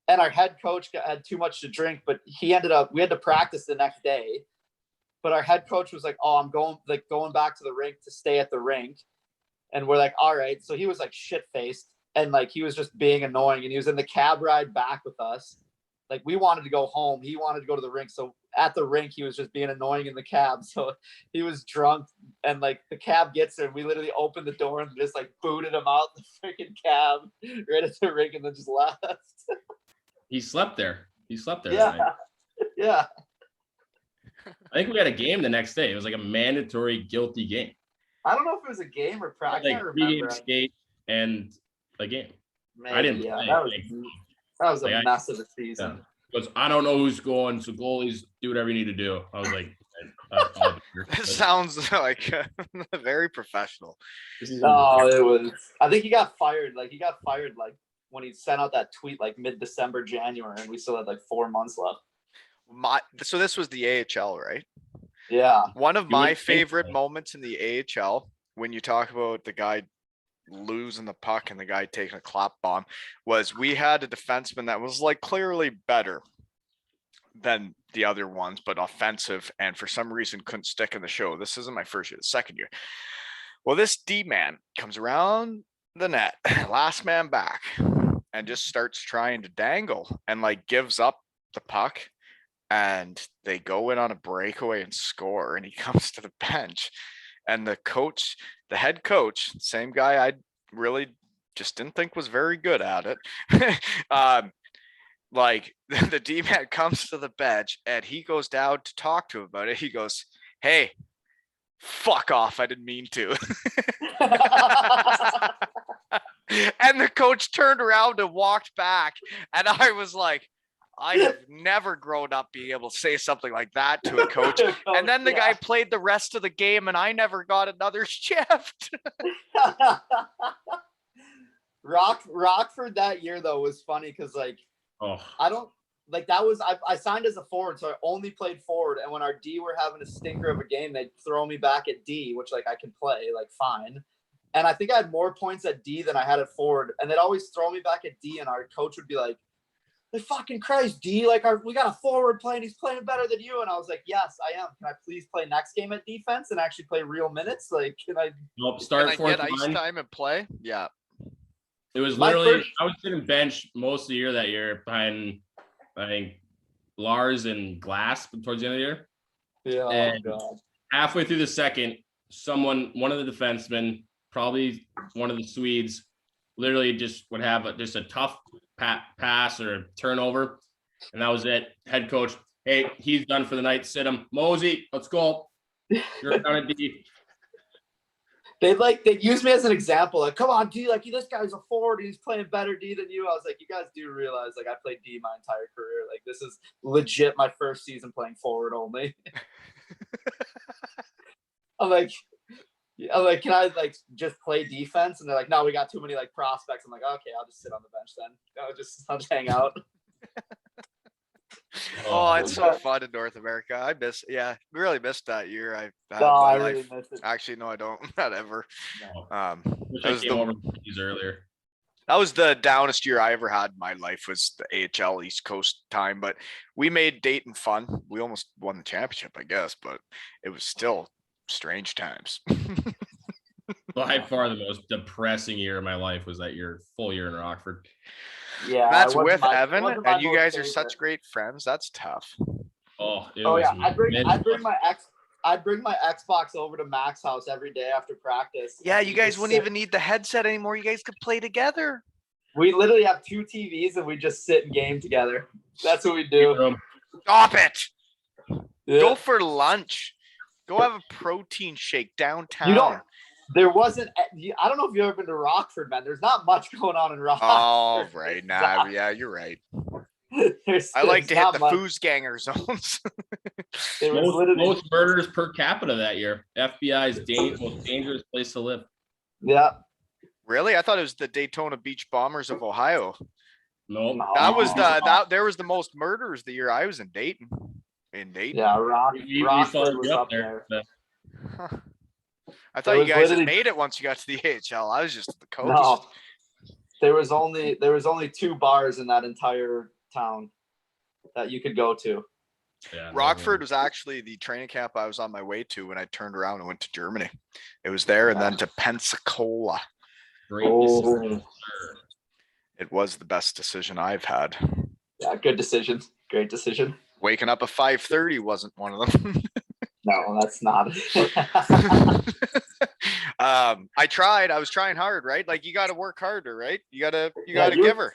and our head coach had too much to drink, but we had to practice the next day. But our head coach was like, "Oh, I'm going back to the rink to stay at the rink." And we're like, "All right." So he was like shit-faced and like he was just being annoying, and he was in the cab ride back with us. Like we wanted to go home. He wanted to go to the rink. So at the rink, he was just being annoying in the cab. So he was drunk and like the cab gets there and we literally opened the door and just like booted him out the freaking cab right at the rink and then just left. He slept there. That Yeah. night. Yeah. I think we had a game the next day. It was like a mandatory guilty game. I don't know if it was a game or practice. I Like can't pregame, remember. skate, and a game. Maybe, I didn't yeah. play. That was a like, mess of a season. Because I don't know who's going, so goalies do whatever you need to do. I was like, This sounds like very professional. Oh, it was. I think he got fired. Like he got fired like when he sent out that tweet like mid-December, January, and we still had like 4 months left. So this was the AHL, right? Yeah. One of You my would think favorite so. moments in the AHL, when you talk about the guy losing the puck and the guy taking a clap bomb, was we had a defenseman that was like clearly better than the other ones, but offensive, and for some reason couldn't stick in the show. This isn't my first year, the second year. Well, this D-man comes around the net, last man back, and just starts trying to dangle and like gives up the puck. And they go in on a breakaway and score, and he comes to the bench, and the head coach, same guy I really just didn't think was very good at it. Like the D-man comes to the bench and he goes down to talk to him about it. He goes, "Hey, fuck off. I didn't mean to." And the coach turned around and walked back. And I was like, I have never grown up being able to say something like that to a coach. And then the guy played the rest of the game and I never got another shift. Rockford that year though was funny because like I don't like that was I signed as a forward, so I only played forward. And when our D were having a stinker of a game, they'd throw me back at D, which like I can play like fine. And I think I had more points at D than I had at forward. And they'd always throw me back at D, and our coach would be like, fucking Christ, D, like we got a forward playing, he's playing better than you. And I was like, yes, I am. Can I please play next game at defense and actually play real minutes? Like, can I start can I get ice time and play? Yeah. It was literally I was sitting bench most of the year that year behind I think Lars and Glass towards the end of the year. Yeah. And halfway through the second, one of the defensemen, probably one of the Swedes, literally just would have just a tough pass or turnover, and that was it. Head coach, "Hey, he's done for the night. Sit him. Mosey, let's go. You're down at D." They used me as an example. Like, come on, D, like this guy's a forward, he's playing better D than you. I was like, you guys do realize like I played D my entire career. Like this is legit my first season playing forward only. I'm like, can I like just play defense? And they're like, no, we got too many like prospects. I'm like, okay, I'll just sit on the bench then. I'll just hang out. Oh, it's so fun in North America. Really missed that year. I really missed it. Actually, no, I don't. Not ever. No. That was the downest year I ever had in my life, was the AHL East Coast time. But we made Dayton fun. We almost won the championship, I guess, but it was still strange times. By far the most depressing year of my life was that full year in Rockford. Yeah, that's with Evan, and you guys are such great friends. That's tough. Yeah, I'd bring my Xbox over to Mac's house every day after practice. Yeah, you guys wouldn't even need the headset anymore. You guys could play together. We literally have 2 TVs and we just sit and game together. That's what we do. Stop it. Yeah. Go for lunch. Go have a protein shake downtown. There wasn't. I don't know if you've ever been to Rockford, man. There's not much going on in Rockford. Oh, right. Nah, yeah, you're right. I like to hit the Foosganger zones. Most murders per capita that year. FBI's most dangerous place to live. Yeah. Really? I thought it was the Daytona Beach Bombers of Ohio. No. That was there was the most murders the year I was in Dayton. Yeah, Rockford was up there. Huh. I thought you guys had made it once you got to the AHL. I was just the coach. No, there was only 2 bars in that entire town that you could go to. Yeah, Rockford was actually the training camp I was on my way to when I turned around and went to Germany. It was there and then to Pensacola. Great Oh. decision, sir. It was the best decision I've had. Yeah, good decision. Great decision. Waking up at 5:30 wasn't one of them. No, that's not. I tried. I was trying hard, right? Like you got to work harder, right? You got to you give her.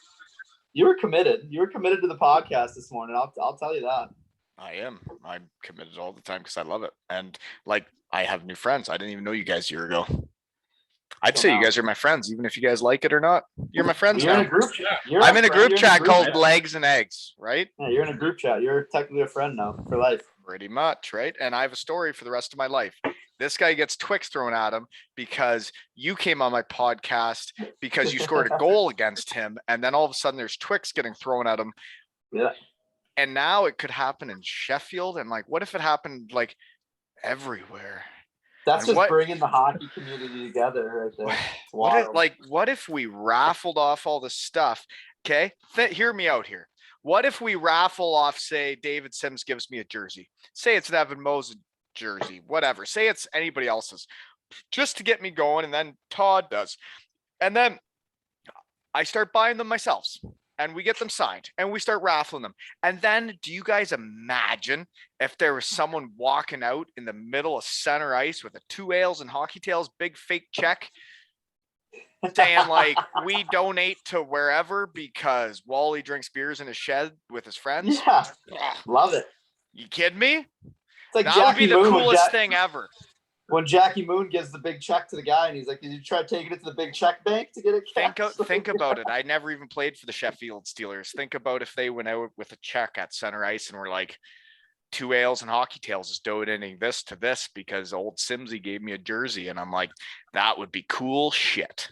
You were committed. You were committed to the podcast this morning. I'll tell you that. I am. I'm committed all the time because I love it. And like I have new friends. I didn't even know you guys a year ago. I'd say you guys are my friends, even if you guys like it or not. You're my friends You're now. in a group chat. I'm in a group chat called Legs and Eggs, right? Yeah, you're in a group chat. You're technically a friend now for life. Pretty much, right? And I have a story for the rest of my life. This guy gets Twix thrown at him because you came on my podcast because you scored a goal against him. And then all of a sudden there's Twix getting thrown at him. Yeah. And now it could happen in Sheffield. And like, what if it happened like everywhere? That's And just bringing the hockey community together right there. What if we raffled off all this stuff? Okay. Hear me out here. What if we raffle off, say David Sims gives me a jersey, say it's an Evan Mosey jersey, whatever, say it's anybody else's, just to get me going. And then Todd does. And then I start buying them myself and we get them signed and we start raffling them. And then do you guys imagine if there was someone walking out in the middle of center ice with a 2 ales and hockey tails, big fake check saying like, we donate to wherever because Wally drinks beers in his shed with his friends? Yeah. Love it. You kidding me? It's like That Jackie would be the Moon coolest thing ever. When Jackie Moon gives the big check to the guy and he's like, did you try taking it to the big check bank to get it cashed? Think about it. I never even played for the Sheffield Steelers. Think about if they went out with a check at center ice and were like, 2 ales and hockey tails is donating this to this because old Simsy gave me a jersey. And I'm like, that would be cool shit.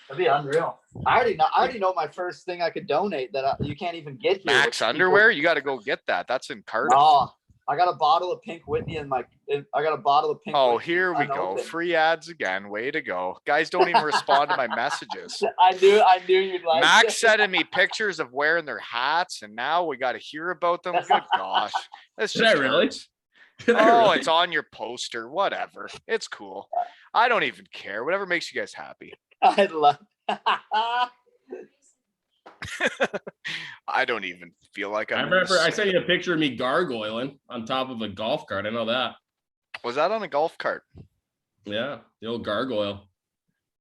That'd be unreal. I already know my first thing I could donate that you can't even get here. Max underwear? You got to go get that. That's in Carruth. Oh, I got a bottle of Pink Whitney in my. I got a bottle of Pink. Oh, Whitney here we go. unopened. Free ads again. Way to go. Guys don't even respond to my messages. I knew you'd like Max it. sending me pictures of wearing their hats, and now we got to hear about them. Good gosh. This Did I just really? hurts. Did I Oh, really? it's on your poster. Whatever. It's cool. I don't even care. Whatever makes you guys happy. I love. I don't even feel like I I'm. remember I sent you a picture of me gargoyling on top of a golf cart. I know that. Was that on a golf cart? Yeah, the old gargoyle.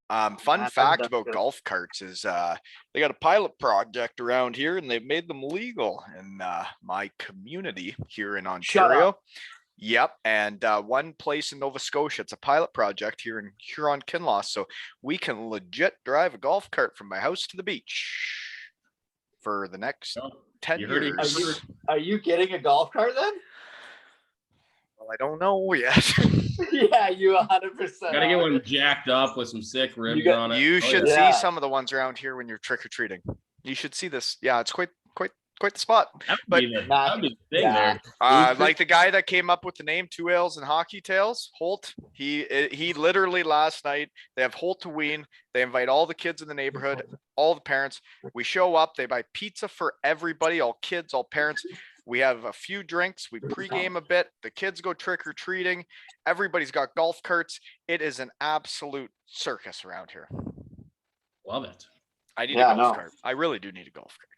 Fun That's fact about good. golf carts is they got a pilot project around here and they've made them legal in my community here in Ontario. Yep. And one place in Nova Scotia, it's a pilot project here in Huron-Kinloss. So we can legit drive a golf cart from my house to the beach for the next Oh, 10 you heard it years. here. Are you getting a golf cart then? Well, I don't know yet. Yeah, you 100%. Gotta get one jacked up with some sick rims got- on it. You Oh, should yeah. Yeah. see some of the ones around here when you're trick-or-treating. You should see this. Yeah, it's quite the spot. That'd but- be that'd be the thing Yeah. there. Like the guy that came up with the name 2 ales and hockey tails, Holt. He literally last night, they have Holtoween. They invite all the kids in the neighborhood, all the parents. We show up. They buy pizza for everybody, all kids, all parents. We have a few drinks. We pregame a bit. The kids go trick or treating. Everybody's got golf carts. It is an absolute circus around here. Love it. I need Yeah, a golf no. cart. I really do need a golf cart.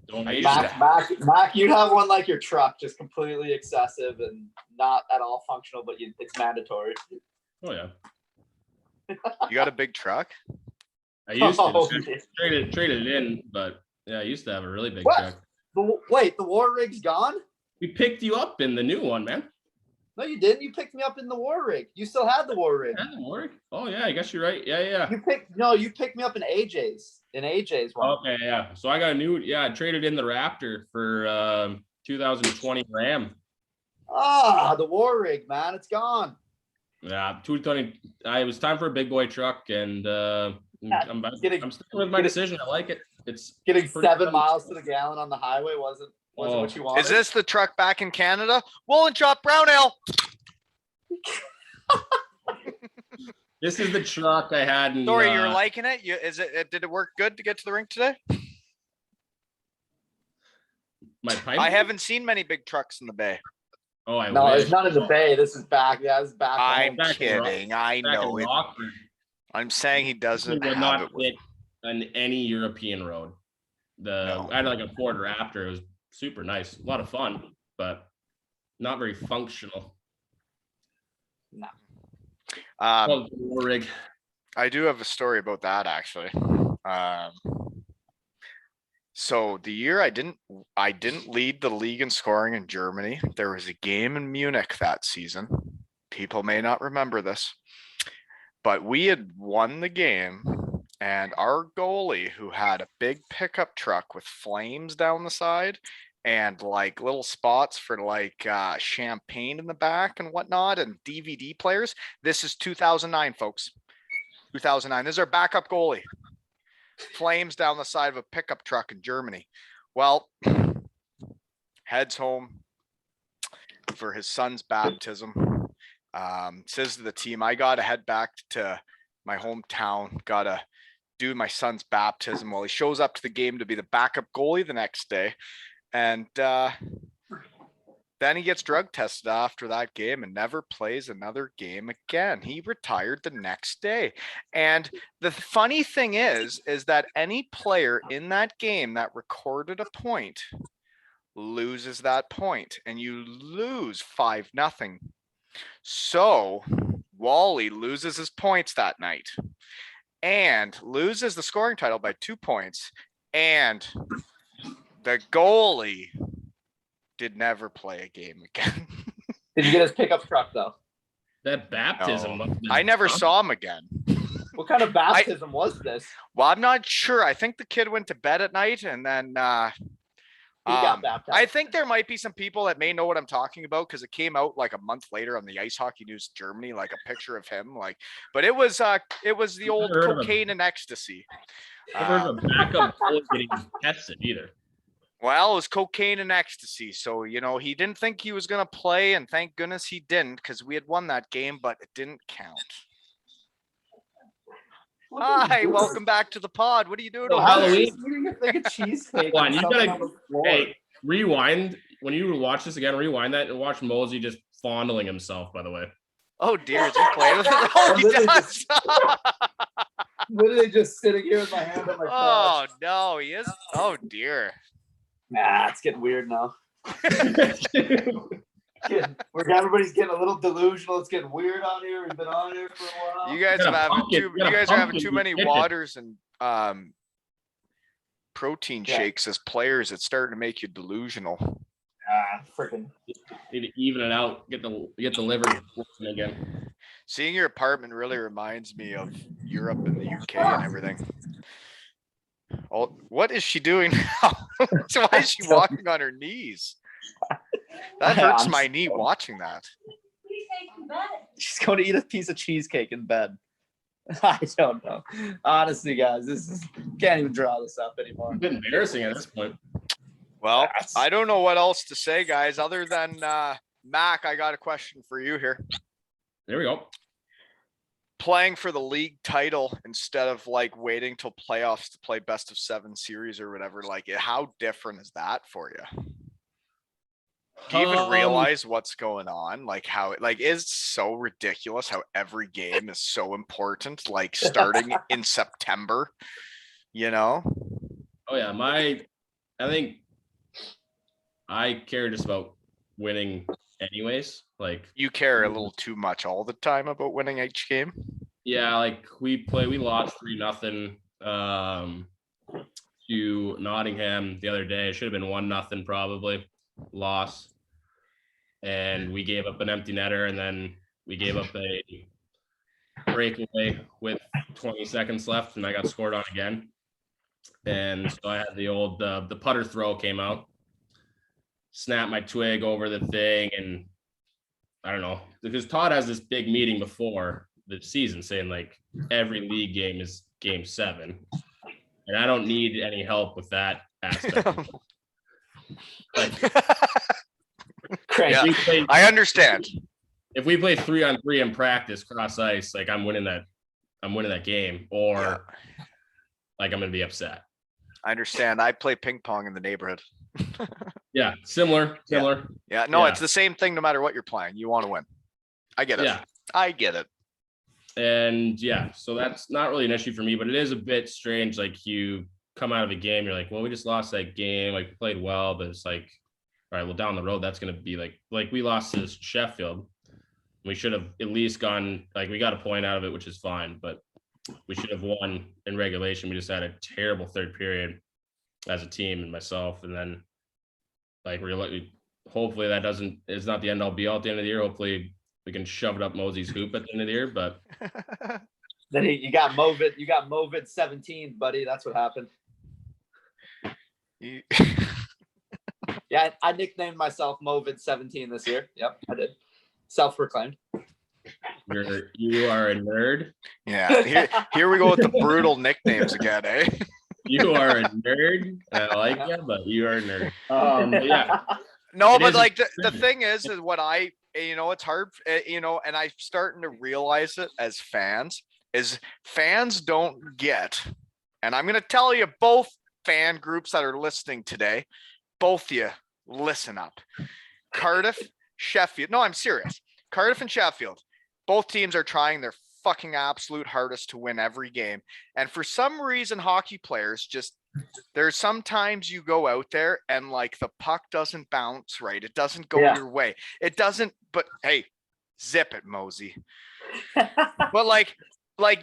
Don't I use used that. to- Mac, you'd have one like your truck, just completely excessive and not at all functional, but it's mandatory. Oh yeah. You got a big truck? I used to Oh, traded it in, but yeah, I used to have a really big What? truck. Wait, the war rig's gone? We picked you up in the new one, man. No, you didn't. You picked me up in the war rig. You still had the war rig. That didn't work. Oh yeah, I guess you're right. Yeah. You picked me up in AJ's. In AJ's one. Okay, yeah. So I got a new. Yeah, I traded in the Raptor for 2020 Ram. Ah, the war rig, man. It's gone. Yeah, 220. It was time for a big boy truck, and I'm sticking with my decision. I like it. It's Getting pretty 7 fun. miles to the gallon on the highway wasn't what you wanted. Is this the truck back in Canada? Woolen Chop Brown Ale. This is the truck I had. In, Sorry, you're liking it? Did it work good to get to the rink today? My pipe. I haven't seen many big trucks in the bay. Oh, I No, wish. it's not in the bay. This is back. Yeah, this is back. I'm back in kidding. I Back in know it. Rockford, I'm saying he it doesn't would have not it with fit on any European road. No. I had like a Ford Raptor. It was super nice, a lot of fun, but not very functional. him. Rig. I do have a story about that actually. So the year I didn't lead the league in scoring in Germany. There was a game in Munich that season. People may not remember this, but we had won the game, and our goalie, who had a big pickup truck with flames down the side and like little spots for like champagne in the back and whatnot and DVD players. This is 2009, folks. 2009. This is our backup goalie. Flames down the side of a pickup truck in Germany. Well, heads home for his son's baptism. Says to the team, I got to head back to my hometown, got to do my son's baptism. Well, he shows up to the game to be the backup goalie the next day. And then he gets drug tested after that game and never plays another game again. He retired the next day. And the funny thing is that any player in that game that recorded a point loses that point, and you lose 5-0. So Wally loses his points that night and loses the scoring title by 2 points. And the goalie did never play a game again. Did you get his pickup truck though? That baptism. No. I never saw him again. What kind of baptism was this? Well, I'm not sure. I think the kid went to bed at night and then He got baptized. I think there might be some people that may know what I'm talking about because it came out like a month later on the Ice Hockey News Germany, like a picture of him. Like, but it was the old cocaine and ecstasy. Never heard of a backup goalie getting tested either. Well, it was cocaine and ecstasy. So, you know, he didn't think he was going to play, and thank goodness he didn't because we had won that game, but it didn't count. Hi, welcome back to the pod. What are you doing? Oh, over Halloween. Eating a thing of cheesecake. Hold on, and you something gotta- on the floor. Hey, rewind. When you watch this again, rewind that and watch Mosey just fondling himself, by the way. Oh, dear. Is he playing with it? Oh, he Literally does. Literally just sitting here with my hand on my Oh, crotch. no, he is. Oh, dear. Nah, it's getting weird now. Everybody's getting a little delusional. It's getting weird on here. We've been on here for a while. You guys Got a are having pumpkin- too. got You a guys are having pumpkin too many kitchen. waters and protein Yeah. shakes as players. It's starting to make you delusional. Freaking. Need to even it out. Get the liver working again. Seeing your apartment really reminds me of Europe and the UK and everything. Oh, what is she doing now? So why is she walking on her knees? That hurts my knee watching that. She's going to eat a piece of cheesecake in bed. I don't know. Honestly, guys, can't even draw this up anymore. It's embarrassing at this point. Well, Yes. I don't know what else to say, guys, other than Mac, I got a question for you here. There we go. Playing for the league title instead of like waiting till playoffs to play best of 7 series or whatever, like how different is that for you? Do you even realize what's going on? Like how it is so ridiculous how every game is so important, like starting in September, you know? Oh yeah, I think I care just about winning anyways. Like You care a little too much all the time about winning each game. yeah, like we lost 3-0 to Nottingham the other day. It should have been 1-0 probably. Loss. And we gave up an empty netter, and then we gave up a breakaway with 20 seconds left, and I got scored on again. And so I had the old the putter throw came out, snapped my twig over the thing, and I don't know, because Todd has this big meeting before the season saying like every league game is game 7, and I don't need any help with that aspect. Like, Yeah, I understand. if we play 3-on-3 in practice cross ice, like I'm winning that game, or Yeah. like I'm gonna be upset. I understand. I play ping pong in the neighborhood. Yeah, similar. Yeah, no, Yeah. it's the same thing no matter what you're playing. You want to win. I get it. Yeah. I get it. And yeah, so that's not really an issue for me, but it is a bit strange. Like you come out of a game, you're like, well, we just lost that game. Like we played well, but it's like, all right, well, down the road, that's going to be like we lost to Sheffield. We should have at least gone, like we got a point out of it, which is fine, but we should have won in regulation. We just had a terrible third period as a team and myself. And then like hopefully that is not the end all be all at the end of the year. Hopefully we can shove it up Mosey's hoop at the end of the year, but Then you got Movid 17, buddy. That's what happened. Yeah, I nicknamed myself Movid 17 this year. Yep, I did. Self-proclaimed. You are a nerd. Yeah, here we go with the brutal nicknames again, eh? You are a nerd. I like you, but you are a nerd. Yeah. No, It but is like the thing is what it's hard, and I'm starting to realize it as fans, is fans don't get, and I'm going to tell you, both fan groups that are listening today, both of you, listen up. Cardiff, Sheffield. No, I'm serious. Cardiff and Sheffield, both teams are trying their fucking absolute hardest to win every game. And for some reason, hockey players there's sometimes you go out there and like the puck doesn't bounce right. It doesn't go your way. It doesn't, but hey, zip it, Mosey. But like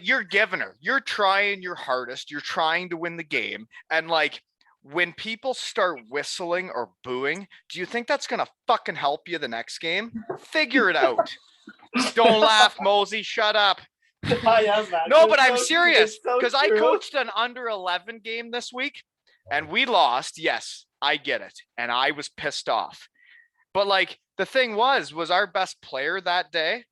you're giving her, you're trying your hardest. You're trying to win the game. And like, when people start whistling or booing, do you think that's going to fucking help you the next game? Figure it out. Don't laugh, Mosey. Shut up. No, but I'm serious because I coached an under 11 game this week and we lost. Yes, I get it. And I was pissed off. But like the thing was our best player that day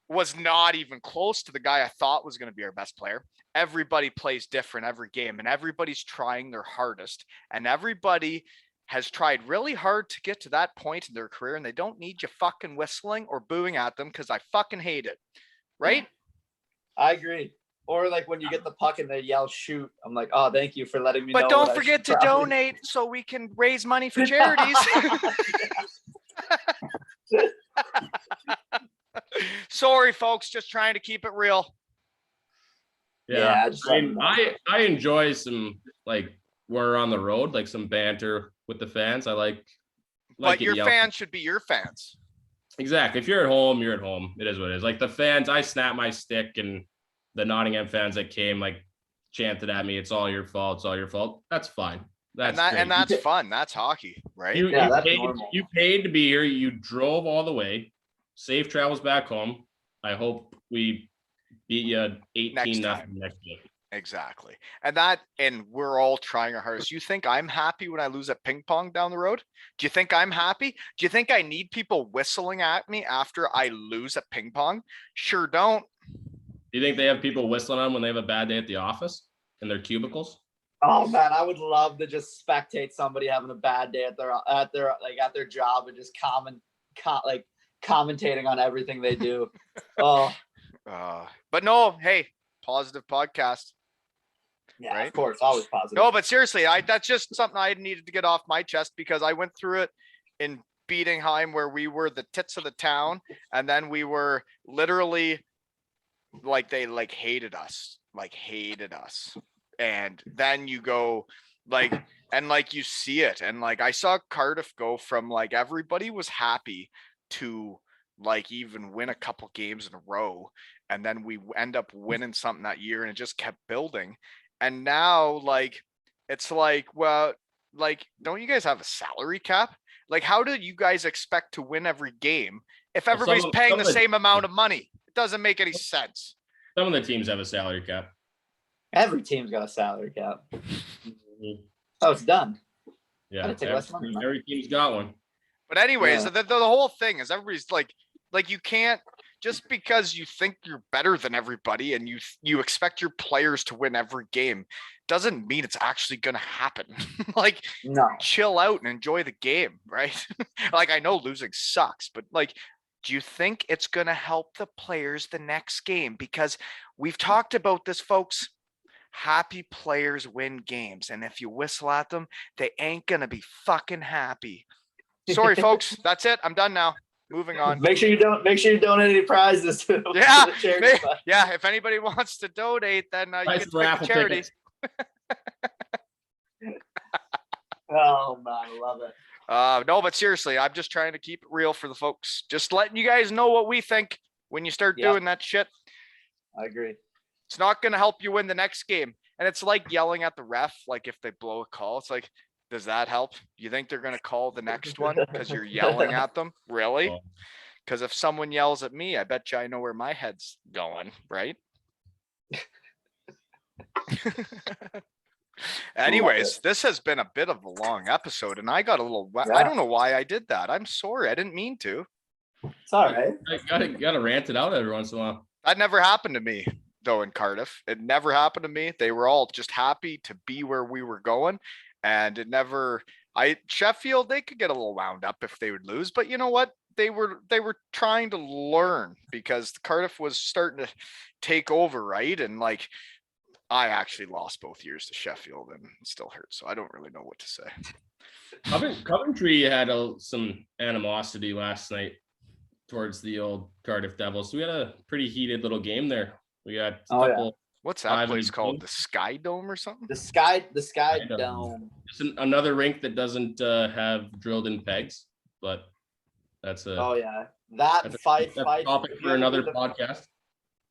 was not even close to the guy I thought was going to be our best player. Everybody plays different every game and everybody's trying their hardest and everybody has tried really hard to get to that point in their career and they don't need you fucking whistling or booing at them because I fucking hate it. Right? I agree. Or like when you get the puck and they yell shoot, I'm like, oh, thank you for letting me know. But don't forget to donate so we can raise money for charities. Sorry, folks, just trying to keep it real. Yeah, I enjoy some like we're on the road, like some banter with the fans. I like but your fans should be your fans. Exactly. If you're at home, you're at home. It is what it is. Like the fans, I snap my stick and the Nottingham fans that came like chanted at me, it's all your fault, it's all your fault. That's fine. And that's fun. That's hockey, right? You paid to be here. You drove all the way. Safe travels back home. I hope we beat you 18-0 next game. Exactly. And we're all trying our hardest. You think I'm happy when I lose at ping pong down the road? Do you think I'm happy? Do you think I need people whistling at me after I lose at ping pong? Sure don't. Do you think they have people whistling on when they have a bad day at the office in their cubicles? Oh man, I would love to just spectate somebody having a bad day at their job and just commentating on everything they do. But no, hey, positive podcast. Yeah, right? Of course, always positive. No, but seriously, that's just something I needed to get off my chest because I went through it in Beatingheim where we were the tits of the town, and then we were literally like they hated us. And then you go you see it, and like I saw Cardiff go from like everybody was happy to like even win a couple games in a row, and then we end up winning something that year, and it just kept building. And now like it's like, well, like don't you guys have a salary cap? Like how do you guys expect to win every game if everybody's paying the same amount of money? It doesn't make any sense. Some of the teams have a salary cap. Every team's got a salary cap. Oh, it's done. Yeah, every team's got one. But anyways, the whole thing is everybody's like you can't, just because you think you're better than everybody and you expect your players to win every game doesn't mean it's actually going to happen. Like, no. Chill out and enjoy the game, right? Like, I know losing sucks, but like, do you think it's going to help the players the next game? Because we've talked about this, folks. happy players win games. And if you whistle at them, they ain't going to be fucking happy. Sorry, folks. That's it. I'm done now. Moving on. Make sure you donate any prizes to Yeah, the charity fund. yeah. If anybody wants to donate, then you Price can of pick raffle the charity. tickets. Oh man, I love it. No, but seriously, I'm just trying to keep it real for the folks. Just letting you guys know what we think when you start doing that shit. I agree. It's not going to help you win the next game. And it's like yelling at the ref, like if they blow a call, it's like, does that help? You think they're going to call the next one because you're yelling at them? Really? Because if someone yells at me, I bet you I know where my head's going, right? Anyways, this has been a bit of a long episode, and I got a little. I don't know why I did that. I'm sorry. I didn't mean to. It's all right. I gotta rant it out every once in a while. That never happened to me, though, in Cardiff. It never happened to me. They were all just happy to be where we were going. And it never, Sheffield, they could get a little wound up if they would lose, but you know what? They were trying to learn because Cardiff was starting to take over, right? And like, I actually lost both years to Sheffield and it still hurts. So I don't really know what to say. Coventry had some animosity last night towards the old Cardiff Devils. So we had a pretty heated little game there. We got a couple. What's that place called? The Sky Dome or something? The Sky Dome. It's another rink that doesn't have drilled in pegs, but that's a Fife topic for another podcast.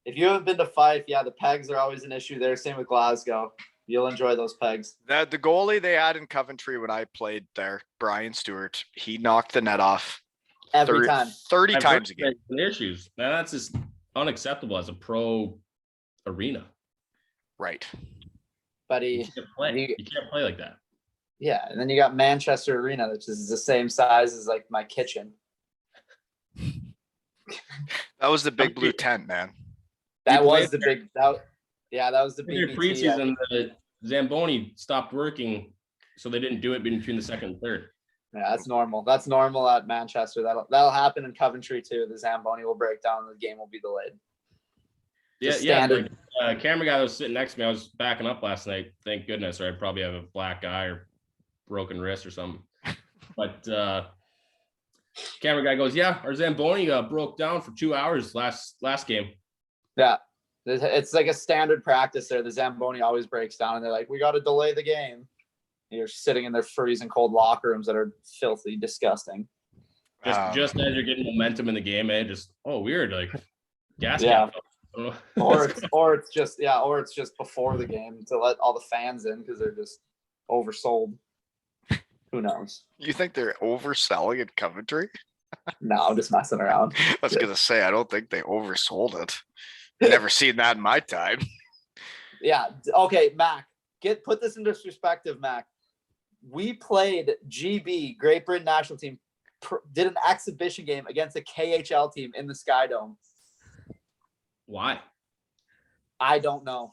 If you haven't been to Fife, the pegs are always an issue there. Same with Glasgow. You'll enjoy those pegs. The goalie they had in Coventry when I played there, Brian Stewart, he knocked the net off every time. 30 times a game. Issues. Now that's just unacceptable as a pro arena. Right. But you can't play like that. Yeah, and then you got Manchester Arena, which is the same size as like my kitchen. That was the big blue tent, man. That was the big that was the big preseason. The Zamboni stopped working, so they didn't do it between the second and third. Yeah, that's normal. That's normal at Manchester. That'll happen in Coventry too. The Zamboni will break down and the game will be delayed. Camera guy that was sitting next to me, I was backing up last night. Thank goodness, or I'd probably have a black eye or broken wrist or something. But camera guy goes, "Yeah, our Zamboni broke down for 2 hours last game." Yeah, it's like a standard practice there. The Zamboni always breaks down, and they're like, "We got to delay the game." You're sitting in their freezing cold locker rooms that are filthy, disgusting. Just as you're getting momentum in the game, just weird, like gas. Yeah. or it's just before the game to let all the fans in because they're just oversold. Who knows? You think they're overselling in Coventry? No, I'm just messing around. I was gonna say I don't think they oversold it. Never seen that in my time. Yeah. Okay, Mac. Put this into perspective, Mac. We played GB, Great Britain national team, did an exhibition game against a KHL team in the Sky Dome. Why? I don't know.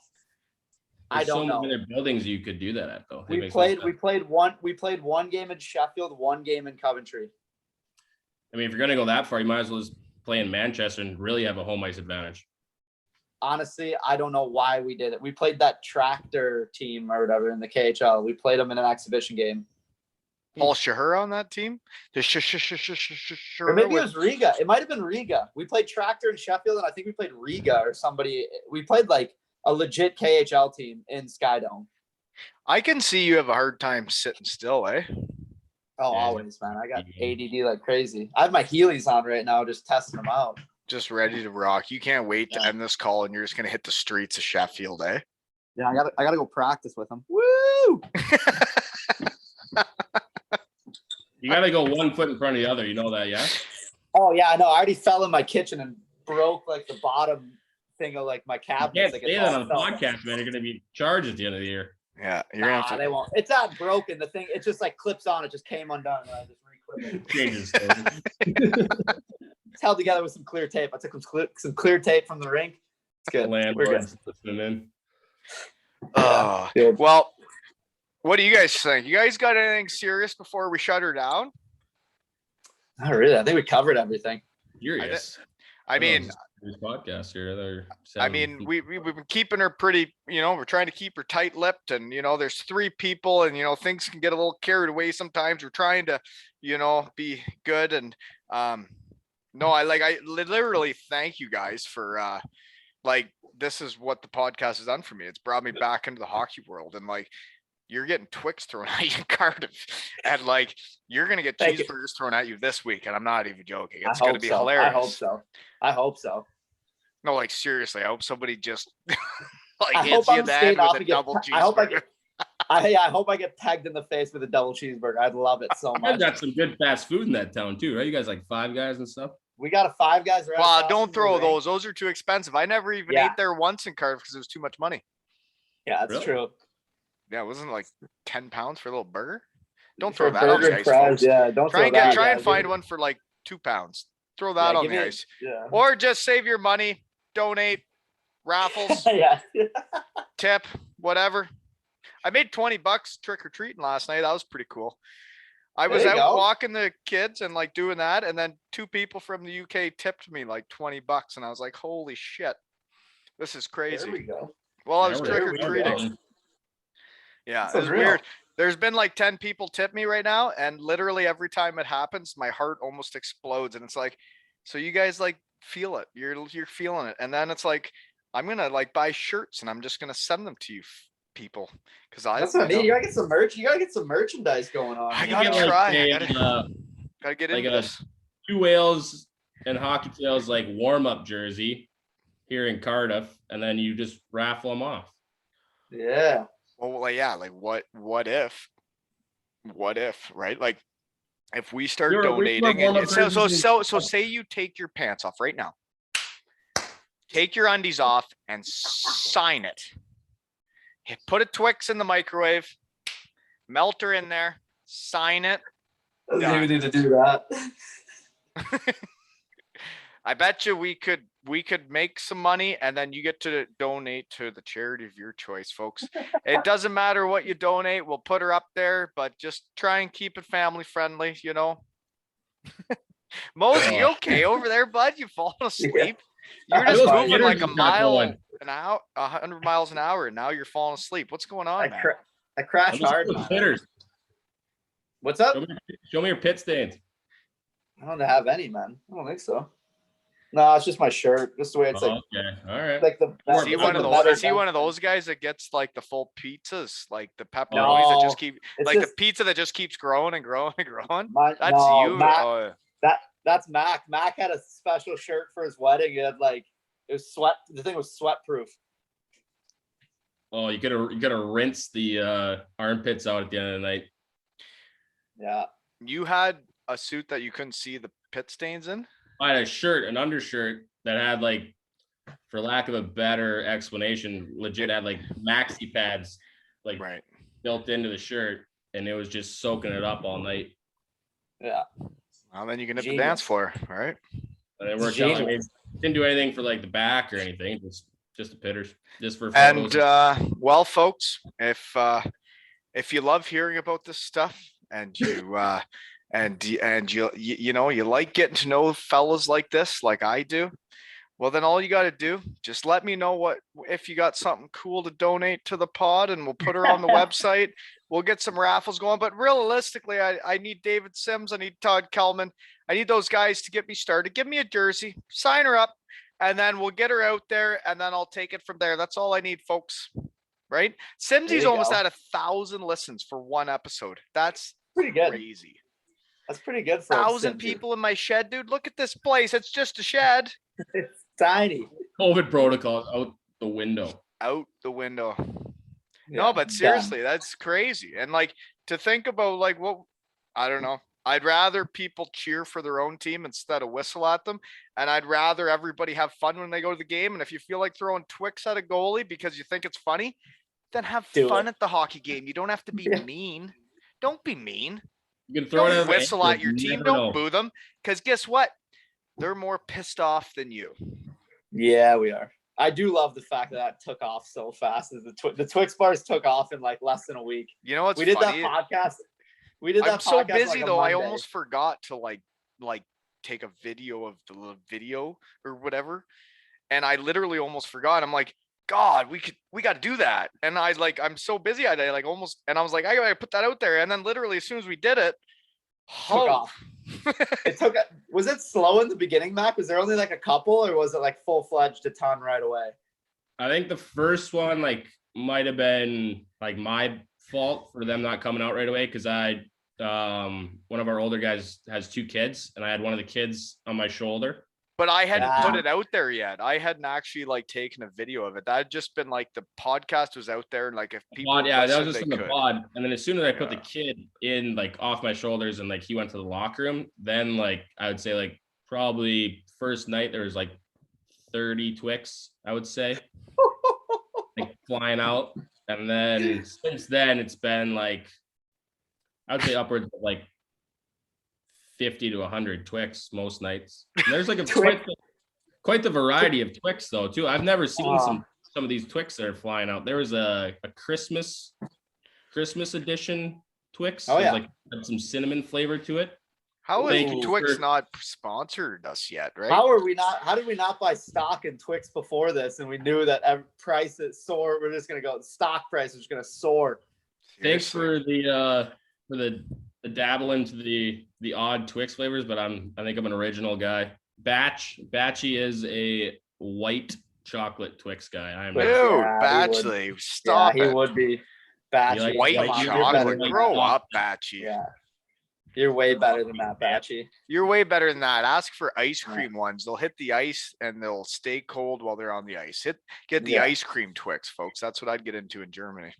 There's so many other buildings you could do that at, though. We played one game in Sheffield, one game in Coventry. I mean, if you're gonna go that far, you might as well just play in Manchester and really have a home ice advantage. Honestly, I don't know why we did it. We played that tractor team or whatever in the KHL. We played them in an exhibition game. Paul Shahur on that team? Or maybe it was Riga. It might have been Riga. We played Tractor in Sheffield, and I think we played Riga or somebody. We played like a legit KHL team in Skydome. I can see you have a hard time sitting still, eh? Oh, always, man. I got ADD like crazy. I have my Heelys on right now, just testing them out. Just ready to rock. You can't wait to end this call, and you're just gonna hit the streets of Sheffield, eh? Yeah, I gotta go practice with them. Woo! You got to go 1 foot in front of the other. You know that, yeah? Oh, yeah, I know. I already fell in my kitchen and broke like the bottom thing of like my cabinet. You can't say that on the podcast, man. You're going to be charged at the end of the year. Yeah, you're gonna have to... they won't. It's not broken. The thing, it just like clips on. It just came undone. And I just re-clip it. Changes. It's held together with some clear tape. I took some clear tape from the rink. It's good. We're good. Listening in. Well, what do you guys think? You guys got anything serious before we shut her down? Not really. I think we covered everything. Curious. I mean, This podcast here. I mean, we've been keeping her pretty, we're trying to keep her tight-lipped, and there's 3 people, and things can get a little carried away sometimes. We're trying to, be good, and no, I literally thank you guys for this is what the podcast has done for me. It's brought me back into the hockey world, and you're getting Twix thrown at you in Cardiff, and you're gonna get cheeseburgers thrown at you this week, and I'm not even joking. It's gonna be hilarious. I hope so. No, seriously, I hope somebody just I hits hope you I'm that staying with off a and get double I hope I cheeseburger. get I hope I get pegged in the face with a double cheeseburger. I'd love it so I've much. got some good fast food in that town too, right? You guys like Five Guys and stuff. We got a Five Guys. Right Well, across don't from throw the rink. those. Those are too expensive. I never even ate there once in Cardiff because it was too much money. Yeah, that's Really? true. Yeah, it wasn't like £10 for a little burger. Don't For throw that on burger the and ice, fries, folks. yeah. Don't Try throw and that. try yeah, and find one for like £2. Throw that yeah, on give the me- ice, Yeah. or just save your money. Donate, raffles, yeah. tip, whatever. I made $20 trick or treating last night. That was pretty cool. I was There you out go. walking the kids and doing that, and then 2 people from the UK tipped me like $20, and I was like, "Holy shit, this is There we crazy." go. Well, I was There trick we or go. treating. Yeah, That's it was unreal. weird. There's been like 10 people tip me right now, and literally every time it happens, my heart almost explodes, and it's like, so you guys feel it. You're feeling it, and then it's like, I'm gonna buy shirts, and I'm just gonna send them to you people, because That's what I mean. You gotta get some merch. You gotta get some merchandise going on. I man. gotta get, try. a, Gotta get like into a- this. 2 Whales and Hockey Tails warm up jersey here in Cardiff, and then you just raffle them off. Yeah. Well, yeah, what if, right? If we start We were donating, warm-up and so jerseys say you take your pants off right now, take your undies off and sign it. Put a Twix in the microwave, melt her in there, sign it. Doesn't Done. even need to do that. I bet you we could make some money, and then you get to donate to the charity of your choice, folks. It doesn't matter what you donate. We'll put her up there, but just try and keep it family friendly, Mosey, you okay over there, bud? You falling asleep? You were I just was moving fine. like a Energy's not mile going. an hour, 100 miles an hour, and now you're falling asleep. What's going on, man? I crashed hard. With man. hitters. What's up? Show me your pit stains. I don't have any, man. I don't think so. No, it's just my shirt. Just the way it's Okay, all right. like the. Is he It's one of the those? better Is he than- one of those guys that gets the full pizzas, like the pepperonis that No, just keep, it's the just- pizza that just keeps growing and growing and growing? My, That's no, you. Mac, Oh, that's Mac. Mac had a special shirt for his wedding. It had it was sweat. The thing was sweat proof. Oh, you gotta rinse the armpits out at the end of the night. Yeah. you had a suit that you couldn't see the pit stains in? I had a shirt, an undershirt that had for lack of a better explanation, legit had maxi pads Right. built into the shirt, and it was just soaking it up all night. Yeah. Well, then you can hit the Genius. dance floor, all right? And it It's worked out. I genius. mean, didn't do anything for the back or anything. Just the pitters, just for photos. And well, folks, if you love hearing about this stuff, and you and you like getting to know fellas like this, like I do, well, then all you got to do, just let me know if you got something cool to donate to the pod, and we'll put her on the website. We'll get some raffles going. But realistically, I need David Sims. I need Todd Kelman. I need those guys to get me started. Give me a jersey, sign her up, and then we'll get her out there, and then I'll take it from there. That's all I need, folks. Right? There Simsy's you almost go. at 1,000 listens for one episode. That's Pretty good. crazy. That's pretty good for a 1,000 Sim, dude. people in my shed, dude. Look at this place. It's just a shed. It's tiny. COVID protocol out the window. Out the window. Yeah, No, but done. seriously, that's crazy. And to think about what, I don't know. I'd rather people cheer for their own team instead of whistle at them. And I'd rather everybody have fun when they go to the game. And if you feel like throwing Twix at a goalie because you think it's funny, then have Do fun it. at the hockey game. You don't have to be Yeah. mean. Don't be mean. You can throw it Don't out whistle of at your you team. never Don't know. boo them. Because guess what? They're more pissed off than you. Yeah, we are. I do love the fact that took off so fast. The Twix bars took off in less than a week. You know what's we did funny? that podcast. We did that. I'm so podcast busy a though. I Monday. almost forgot to like take a video of the little video or whatever. and I literally almost forgot. I'm like, God, we got to do that. And I'm so busy. I almost, and I was like, I gotta put that out there. And then literally as soon as we did it, Took off. Was it slow in the beginning, Mac? Was there only like a couple, or was it like full-fledged a ton right away? I think the first one like might have been like my fault for them not coming out right away, because one of our older guys has 2 kids, and I had one of the kids on my shoulder. but I hadn't put it out there yet. I hadn't actually taken a video of it. That had just been the podcast was out there, and if people That was just from the could. pod. And then as soon as I put the kid in off my shoulders and he went to the locker room, then I would say probably first night there was 30 Twix, I would say, flying out. And then since then it's been I would say upwards of 50 to 100 Twix most nights. And there's quite the variety of Twix though too. I've never seen some of these Twix that are flying out. There was a Christmas edition Twix. Oh yeah, had some cinnamon flavor to it. How is Twix not sponsored us yet, right? How did we not buy stock in Twix before this, and we knew that every price that soared, we're just gonna go, stock price is gonna soar. Thanks for the dabble into the odd Twix flavors, but I think I'm an original guy. Batchy is a white chocolate Twix guy. Dude, Batchy, stop it. He would be. Batchy. White chocolate. Grow up, Batchy. Yeah. You're way better than that, Batchy. You're way better than that. Ask for ice cream ones. They'll hit the ice and they'll stay cold while they're on the ice. Get the ice cream Twix, folks. That's what I'd get into in Germany.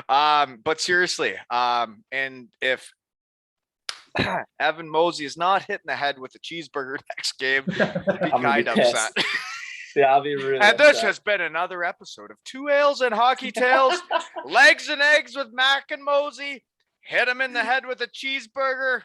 But seriously, and if Evan Mosey is not hitting the head with a cheeseburger next game, I'd be kind of upset. Yeah, I'll be really And this upset. has been another episode of Two Ales and Hockey Tales, Legs and Eggs with Mac and Mosey. Hit him in the head with a cheeseburger.